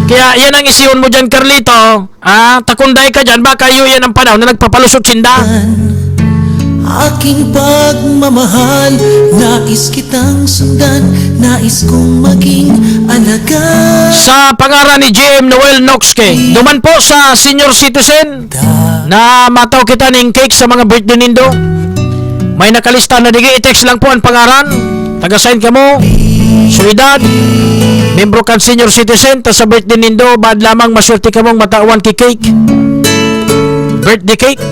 Kaya yan ang isiyon mo dyan, Carlito. Takunday ka dyan, baka yun yan ang panahon na nagpapalusot sinda. Aking pagmamahal, nais kitang sundan, nais kong maging alaga. Sa pangaran ni JM Noel Noxke, duman po sa senior citizen na mataw kita ng cake sa mga birthday nindo. May nakalista na digi, i-text lang po ang pangaran. Taga-sign ka mo, suwidad, membro kan senior citizen, ta sa birthday nindo, bad lamang maswerte ka mong matawan ki cake. Birthday cake.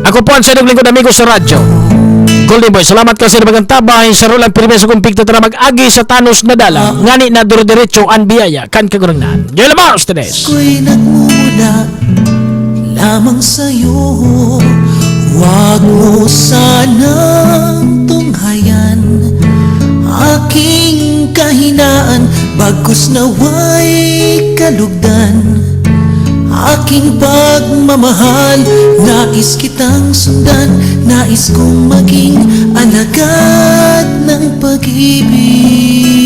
Ako po ang sinong lingkod amigo sa radyo, Golden Boy. Salamat kasi na magantabay sa rolang pirmesa kong pigtata na mag-agi sa Tanos na dala. Ngani na duro-diretso ang biyaya kan kagurangnan. Diyo lamang, Ustedes. Ako'y nagmula lamang sa'yo. Huwag mo sanang tunghayan aking kahinaan, bagkus nawa'y kalugdan. Aking pagmamahal, nais kitang sundan, nais kong maging alagad ng pag-ibig.